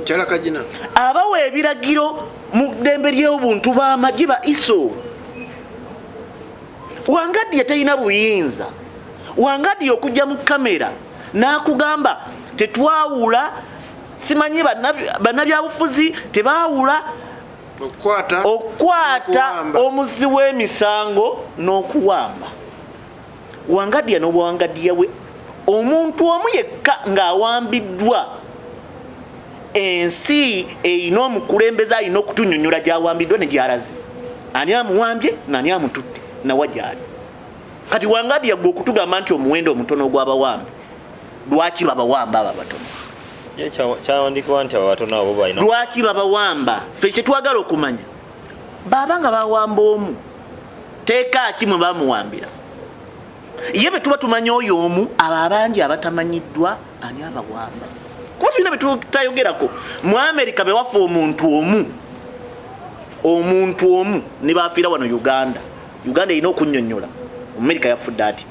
A: abawa ebiragiro mu ddembe ly'obuntu b'amagye ba ISO. Wangaddia talina buyinza. Wangaddia okujja mu kamera n'akugamba tetwawula, simanyi bannabyabufuzi tebaawula okukwata omuzzi w'emisango n'okuwamba. Wangaddia n'obwawangaddia bwe omuntu omu yekka ng'awambiddwa. Ensi erina omukulembeze alina okutunnyonnyola gy'awambiddwa ne gy'alaze. Ani amuwambye nani amututte nawa gy'ali. Kati Wangaddia gwe okutugamba nti omuwendo omutono gw'abawambi lwaki babawamba abo abatono?
D: Kyawandikibwa nti abo batono abo balina
A: lwaki babawamba? Ffe kye twagala okumanya baba nga bawamba omu teeka ki mwe bamuwambira ye bwe tuba tumanya oyo omu abo abangi abatamanyiddwa ani abawamba kuba tulina bwe tutayogerako mu Amerika be wafa omuntu omu ne baafiira wano Uganda erina okunnyonnyola Amerika yafudde ati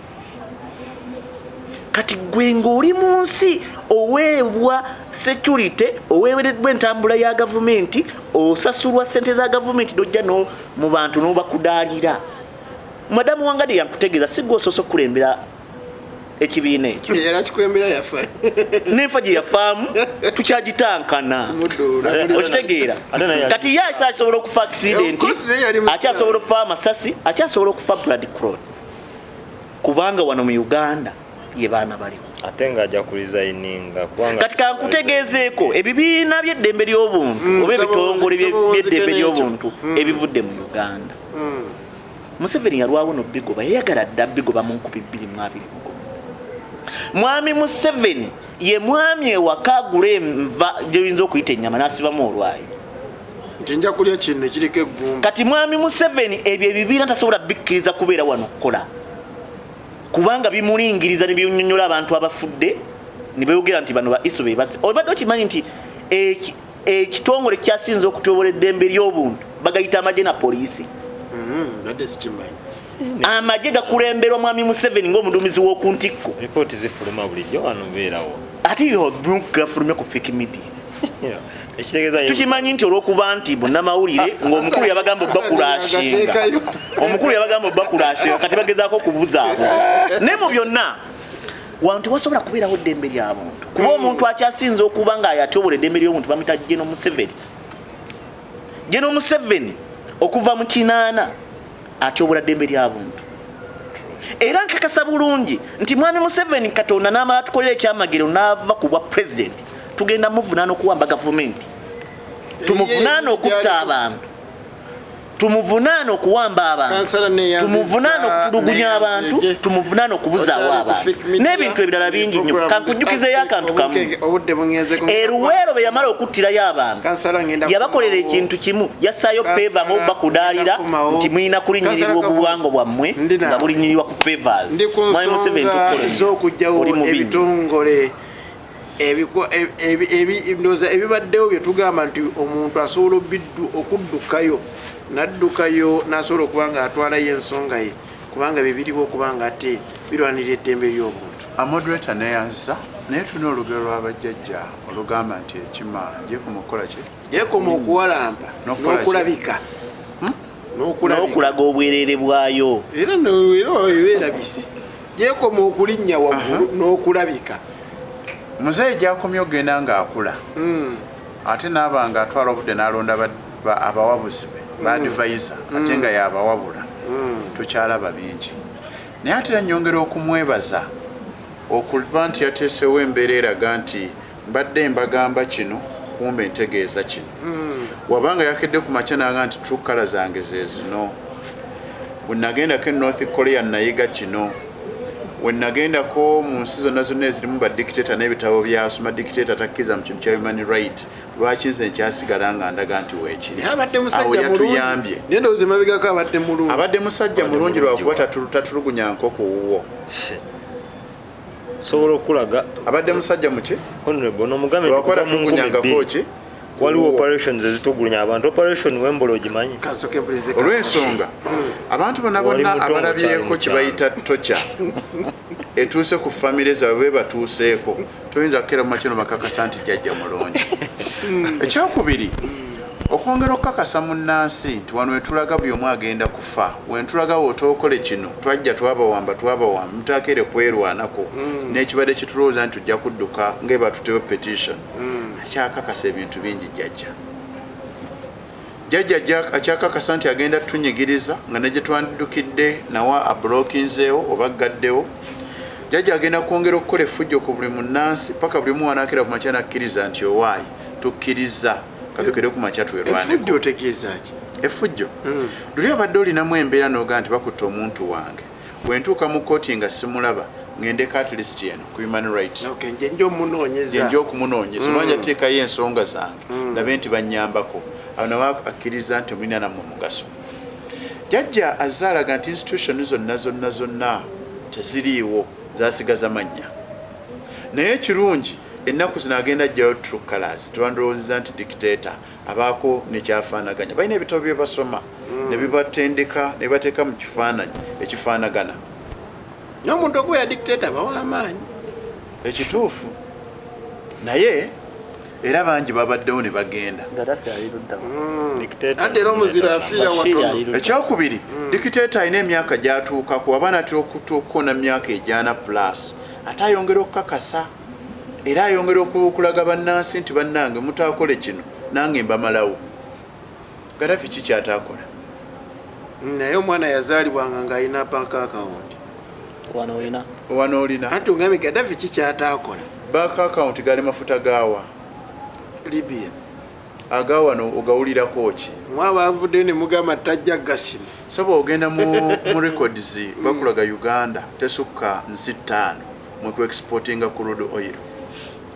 A: kati gwe ng'oli mu nsi oweebwa security oweewereddwa entambula ya gavumenti osasulwa ssente za gavumenti n'ojja mu bantu n'obakudaalira madamu wangade yankutegeeza si gwe osoose okulembera ekibiina ekyo
B: era kikulembera yafa
A: n'enfa gye yafaamu tukyagitankana okitegeera kati ye akyasobola okufa accidenti akyasobola okufa amasasi akyasobola okufa blood clot kubanga wano mu Uganda ye baana baliwo
D: ate nga ajja kulizayininga kubanga
A: kati kankutegeezeeko ebibiina by'eddembe ly'obuntu oba ebitongole by'eddembe ly'obuntu ebivudde mu Uganda Museveni yalwawo no bigoba yayagala dda bigoba mu 2021 mwami Museveni ye mwami ewaka agula enva gy'oyinza okuyita ennyama n'asibamu olwayi
B: nja kulya kino kiriko eggumba
A: kati mwami Museveni ebyo ebibiina tasobola bikkiriza kubeera wano kukola kubanga bimulingiriza ne byonyonnyola abantu abafudde ne beeyogera nti bano ba iso be basi obadde okimanyi nti ekitongole kyasinze okutobola eddembe ly'obuntu bagayita amagye na poliisi amagye gakulemberwa mwami Museveni ng'omuduumizi w'oku ntikko
D: ripooti zifuluma bulijjo wano beerawo
A: ate yo gafulumye ku fake media tukimanyi nti olw'okuba nti bonnamawulire ng'omukulu yabagamba obbakulashinga kati bagezaako okubuzaabo naye mu byonna wantu wasobola kubeerawo eddembe ly'abuntu kuba omuntu akyasinze okuba ng'ayatyobola eddembe ly'obuntu bamuyita General Museveni okuva mu 8 atyobola eddembe ly'abuntu era nkakasa bulungi nti mwami Museveni Katonda n'amala tukolera ekyamagero n'ava ku bwa president tugenda muvunaana okuwamba gavumenti tumuvunaana okutta abantu tumuvunaana okuwamba abantu tumuvunaana okutulugunya abantu tumuvunaana okubuzaawo abantu n'ebintu ebirala bingi nnyo kankujjukizeeyo akantu kamu eruweero be yamala okuttirayo abantu yabakolera ekintu kimu yassaayo peva ng'obakudaalira nti mulina kulinnyirirwa obuwango bwammwe nga bulinnyirirwa ku pevas mwami Museveni
B: okujjawo ebitongole ndoza ebibaddewo bye tugamba nti omuntu asobola okuddukayo n'addukayo n'asobola okuba nga atwalayo ensonga ye kubanga bibiriwo okubanga ate birwanirira eddembe ly'obuntu
C: amoderator neyanza naye tulina olugero lw'abajjajja olugamba nti ekima gyekumukola ki
B: gyekoma okuwalampa n'okulabika
A: n'okulaga obwereere bwayo
B: era weerabisi gyekoma okulinnya waggulu n'okulabika
C: muzeeyi gyakomye ogenda ng'akula ate naaba nga atwala obudde n'alonda abawabuzi be baadivisa ate nga yabawabula tukyalaba bingi naye ate era nnyongera okumwebaza okuba nti yateesewo embeera eraga nti mbadde mbagamba kino kumbe ntegeeza kino wabanga yakedde ku makya naga nti true color zange ze zino bwe nagendako North Korea nayiga kino we nagendako mu nsi zonna zonna ezirimu badikiteta n'ebitabo byasoma dikiteta takkiriza mu kintu kya human right lwaki nze nkyasigala nga ndaga nti weekiri awo yatuyambye abadde musajja mulungi lwakuba tatulugunya nkoko wuwo
D: sobola okulaga
C: abadde musajja muki
D: lwakuba
C: tatulugunyangako ki
D: waliwo operations ezitugulunya abantu operation wembolo ogimanyi
C: olw'ensonga abantu bonna abalabyeko kibayita tocha etuuse ku famire zaabwe batuuseeko toyinza kukera mu makino bakakasa nti jjajja mulungi ekyokubiri okwongera okukakasa munnansi nti wano wetulaga buli omu agenda kufa wentulaga wotookole kino twajja twabawamba mutakeere kwerwanako n'ekibadde kitulowooza nti tujja kudduka ngeba tutewo petition akyakakasa ebintu bingi jjajja akyakakasa nti agenda tunyigiriza nga ne gye twandiddukidde nawa abulookinzeewo oba gaddewo jjajja agenda kwongera okukola effujjo ku buli munnansi paka buli mu wanaakera ku makya nakkiriza nti owaayi tukkiriza katukere ku makya twerwaneko effujjo luli abadde olinamu embeera n'oga nti bakutte omuntu wange bwentuuka mu kooti nga simulaba ngendeko at least eno ku human right nje okumunoonyeza olwanja ateekayo ensonga zange ndabe nti bannyambako awo nawe akkiriza nti omulina nammwe mugaso jjajja azaalaga nti institution zonna teziriiwo zasigaza mannya naye ekirungi ennaku zino agenda ajjayo true colors tebandowooza nti dictator abaako nekyafaanaganya balina ebitabo bye basoma ne bibatendeka ne bateeka mu kifaananyi ekifaanagana
B: n'omuntu okubeera dictator bawa amaanyi
C: ekituufu naye era bangi babaddewo ne bagenda
B: ate era omuzira afiira watono
C: ekyokubiri dictator alina emyaka gyatuukako aba natera okutuukako na myaka ejana plus ate ayongera okukakasa era ayongera okulaga bannansi nti bannange mutaakole kino nange mbamalawo Gaddafi ki kyataakola
B: naye omwana yazaalibwanga ng'alina bank account
C: wano olina
B: anti ogambe Gaddafi ki kyataakola
C: bank account gali mafuta gaawa
B: Libya
C: agawano ogawulirako ki
B: mwaba avuddeyo ne mugamba tajja gasima
C: saba ogenda mu records bakulaga Uganda tesukka nsi 5 mu exportinga crude oil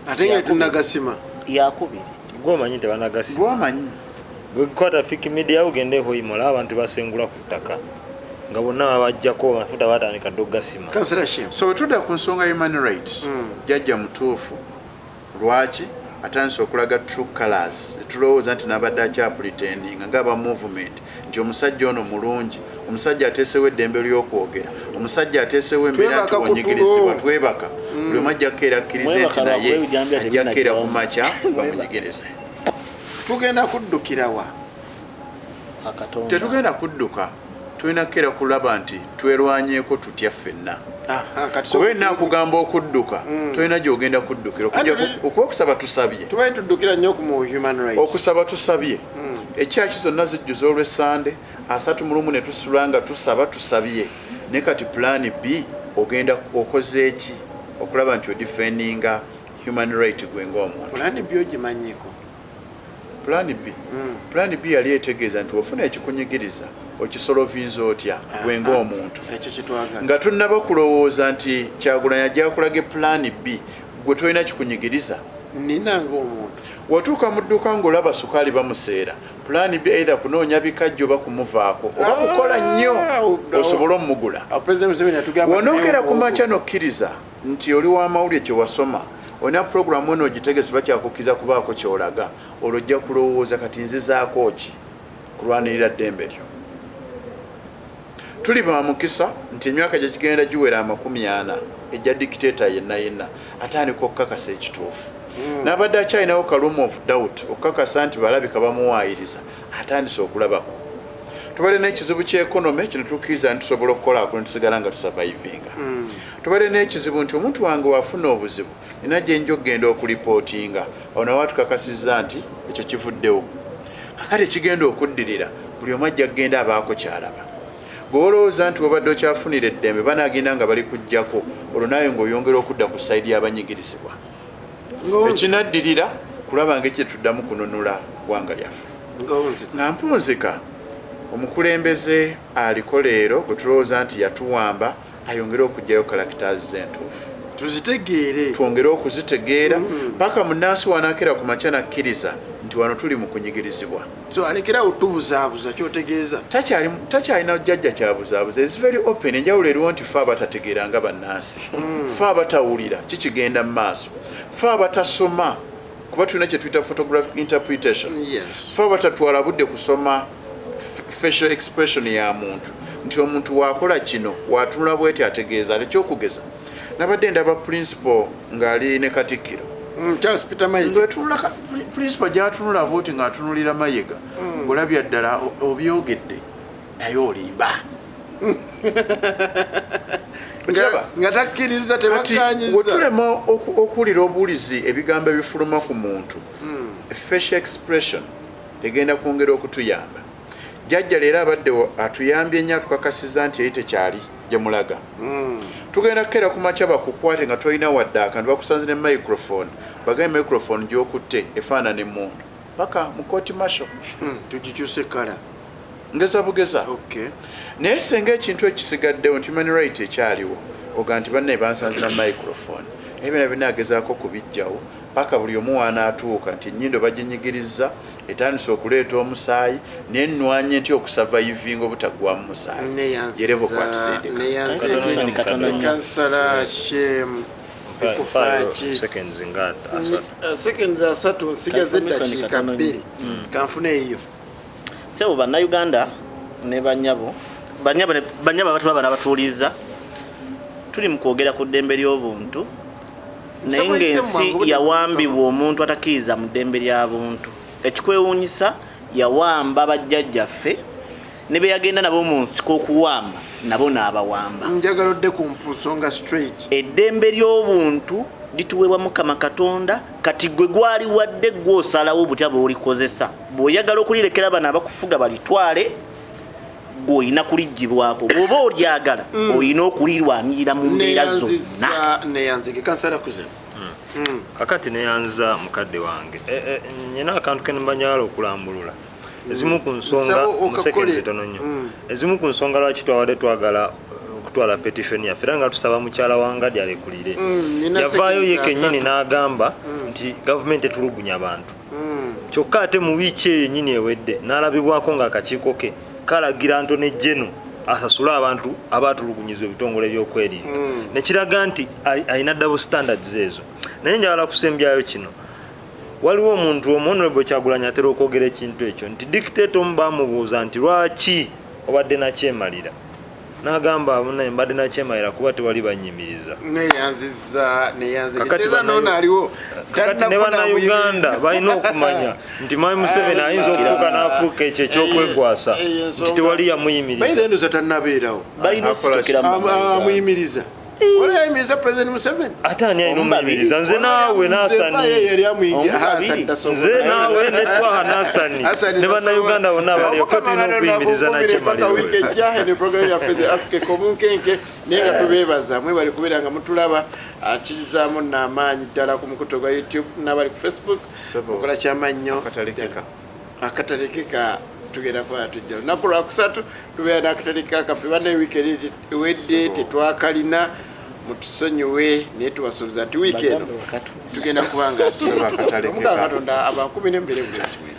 B: ate nga tunagasima
A: yakubiri
D: gwomanyi tebanagasima
C: gwomanyi
D: bwekwata fiki media ugende hoyimola abantu basengula ku ttaka nga bonna babajjako amafuta batandika ddogasima
C: so wetudda ku nsonga human rights jjajja mutuufu lwaki atandise okulaga true colors tulowooza nti nabadde akyapretendinga ng'aba movement nti omusajja ono mulungi omusajja ateesewo eddembe ly'okwogera omusajja ateesewo embeera nti onyigirizibwa twebaka buli omu ajja kukeera akkirize nti naye ajja kukeera ku makya bamunyigereze
B: tugenda kuddukirawa
C: tetugenda kudduka tulina kukeera kulaba nti twerwanyeeko tutya ffenna kuba enakugamba okudduka tolina gyogenda kuddukira okuba okusaba tusabye
B: tubaye tuddukira nnyo ku human rights
C: okusaba tusabye ekyaki zonna zijjuza olw'essande 31 ne tusula nga tusaba tusabye ne kati plan B ogenda okoze eki okulaba nti odifendinga human right gwe ng'omuntu
B: plan B ogimanyiko
C: plan B yali etegeeza nti ofuna ekikunyigiriza okisolovinza otya gwe ng'omuntu nga tunnaba kulowooza nti Kyagulanyi ajja kulaga plan B gwe tolina kikunyigiriza
B: nina ng'omuntu
C: watuuka mu dduka ng'olaba sukaali bamuseera plan B either kunoonya bikajjo oba kumuvaako oba kukola nnyo osobole omugula wonookera ku makya nokkiriza nti oli w'amawulire kye wasoma olina puroguramu eno ogitegese bakyakukkiriza kubaako kyolaga olwo ojja kulowooza kati nzizaako ki kulwanirira ddembe lyo tuli ba mukisa nti emyaka gye kigenda giwera 40 ejja dictator yenna atandika okukakasa ekituufu n'abadde akyalinawo ka room of doubt okukakasa nti balabika bamuwaayiriza atandise okulabako tubadde n'ekizibu ky'ekonomi kino tukkiriza nti tusobola okukolako ne tusigala nga tusurvivinga tubadde n'ekizibu nti omuntu wange wafuna obuzibu nina gye nja okugenda okulipootinga awo nawe atukakasizza nti ekyo kivuddewo kakati ekigenda okuddirira buli omu ajja kugenda abaako kyalaba bw'olowooza nti wabadde okyafunira eddembe banaagenda nga bali kuggyako olwo naawe ng'oyongera okudda ku sayidi y'abanyigirizibwa ekinaddirira kulaba ng'ekye tuddamu kununula ggwanga lyaffe nga mpunzika omukulembeze aliko leero gwe tulowooza nti yatuwamba ayongere okuggyayo characters entuufu
B: tuzitegeere
C: twongere okuzitegeera paka munnansi wanaakera ku makya nakkiriza nti wano tuli mu kunyigirizibwa
B: so alekerawo tubuzaabuza kyotegeeza
C: takyalina jjajja kyabuzaabuza is very open enjawulo eriwo nti fe abatategeera nga bannansi fe abatawulira kikigenda mu maaso fe abatasoma kuba tulina kye tuyita photographic interpretation fe abatatwala budde kusoma facial expression ya muntu nti omuntu waakola kino waatunula bweti ategeeza ate kyokugeza nabadde ndaba principal ng'ali ne Katikkiro
B: Charles Peter Mayiga
C: ng'etunula principal gy'atunula bwoti ng'atunulira Mayiga ng'olabya ddala obyogedde naye olimba
B: nga takkiriza tebakkaanyiza
C: wetulema okuwulira obuwulizi ebigambo ebifuluma ku muntu facial expression egenda kwongera okutuyamba jjajja leero abadde atuyambye nnyo atukakasiza nti eri tekyali gye mulaga tugenda kukeera ku makya bakukwate nga tolina wadde akantu bakusanze ne microphone bagambe microphone gy'okutte efaanana emmundu paka mu kooti masho
B: tugikyuse kala
C: ngeza bugeza naye senga ekintu ekisigaddewo nti human right ekyaliwo oga nti bannaye bansanze na microphone ebina binagezaako kubijjawo paka buli omu wanaatuuka nti ennyindo baginyigiriza etandise okuleeta omusaayi nennwanye nti okusavaivinga obutaggwamu musaayi yerebo
B: kwatuseedekansala shem seconds asatu nsigaze eddakiika 2 kanfune eyo
A: sebo bannayuganda ne banyabo abatulaba n'abatuuliza tuli mu kwogera ku ddembe ly'obuntu naye ng'ensi yawambibwa omuntu atakkiriza mu ddembe ly'abuntu ekikwewuunyisa yawamba bajjajjaffe ne be yagenda nabo mu nsiko okuwamba nabo n'abawamba
B: njagala odde ku nsonga straight
A: eddembe ly'obuntu lituweebwa Mukama Katonda kati gwe gwali wadde gw'osalawo butya bw'olikozesa bw'oyagala okulirekera bano abakufuga balitwale gw'olina kulijjibwako bw'oba olyagala olina okulirwanirira mu mbeera zonna
B: neyanzike kansala kuze
D: kakati neyanza mukadde wange nyina akantu kenembanyala okulambulula ezimu ku nsonga musekenzi tono nnyo ezimu ku nsonga lwaki twawadde twagala okutwala petition yaffe era nga tusaba mukyala wangadi alekulire yavaayo ye kennyini n'agamba nti gavumenti etulugunya abantu kyokka ate mu wiiki eyo yennyini ewedde n'alabibwako ng'akakiiko ke kalagira Ntone Jeno asasula abantu abatulugunyizwa ebitongole by'okwerinda nekiraga nti alina double standards ezo naye njagala kusembyayo kino waliwo omuntu Honorable Kyagulanyi atera okwogera ekintu ekyo nti dictator omu bamubuuza nti lwaki obadde nakyemalira n'agamba naye mbadde nakyemalira kuba tewali banyimiriza kakati ne bannayuganda balina okumanya nti Mwami Museveni ayinza okutuuka n'afuuka ekyo ekyokwekwasa nti tewali yamuyimiriza
A: balina okusitokera
B: amuyimiriza oluyimiriza President Museveni
D: ate ani alina omuyimiriza nze naawe Naasani nze naawe ne Twaha Naasani ne bannayuganda bonna abaliyo ffe tulina okuyimiriza
B: nakyemalirikomunkenke naye nga tubeebaza mwe bali kubeera nga mutulaba akirizaamu n'amaanyi ddala ku mukuto gwa YouTube n'abali ku Facebook okola kyamannyo akatalekeka tugenda kuba tujja lunaku lwakusatu tubeera n'akataleka kaffe banne wiiki ewedde tetwakalina mutusonyiwe naye tubasuubiza nti wiiki eno tugenda kubanga ati Katonda aba 12 buli kimwe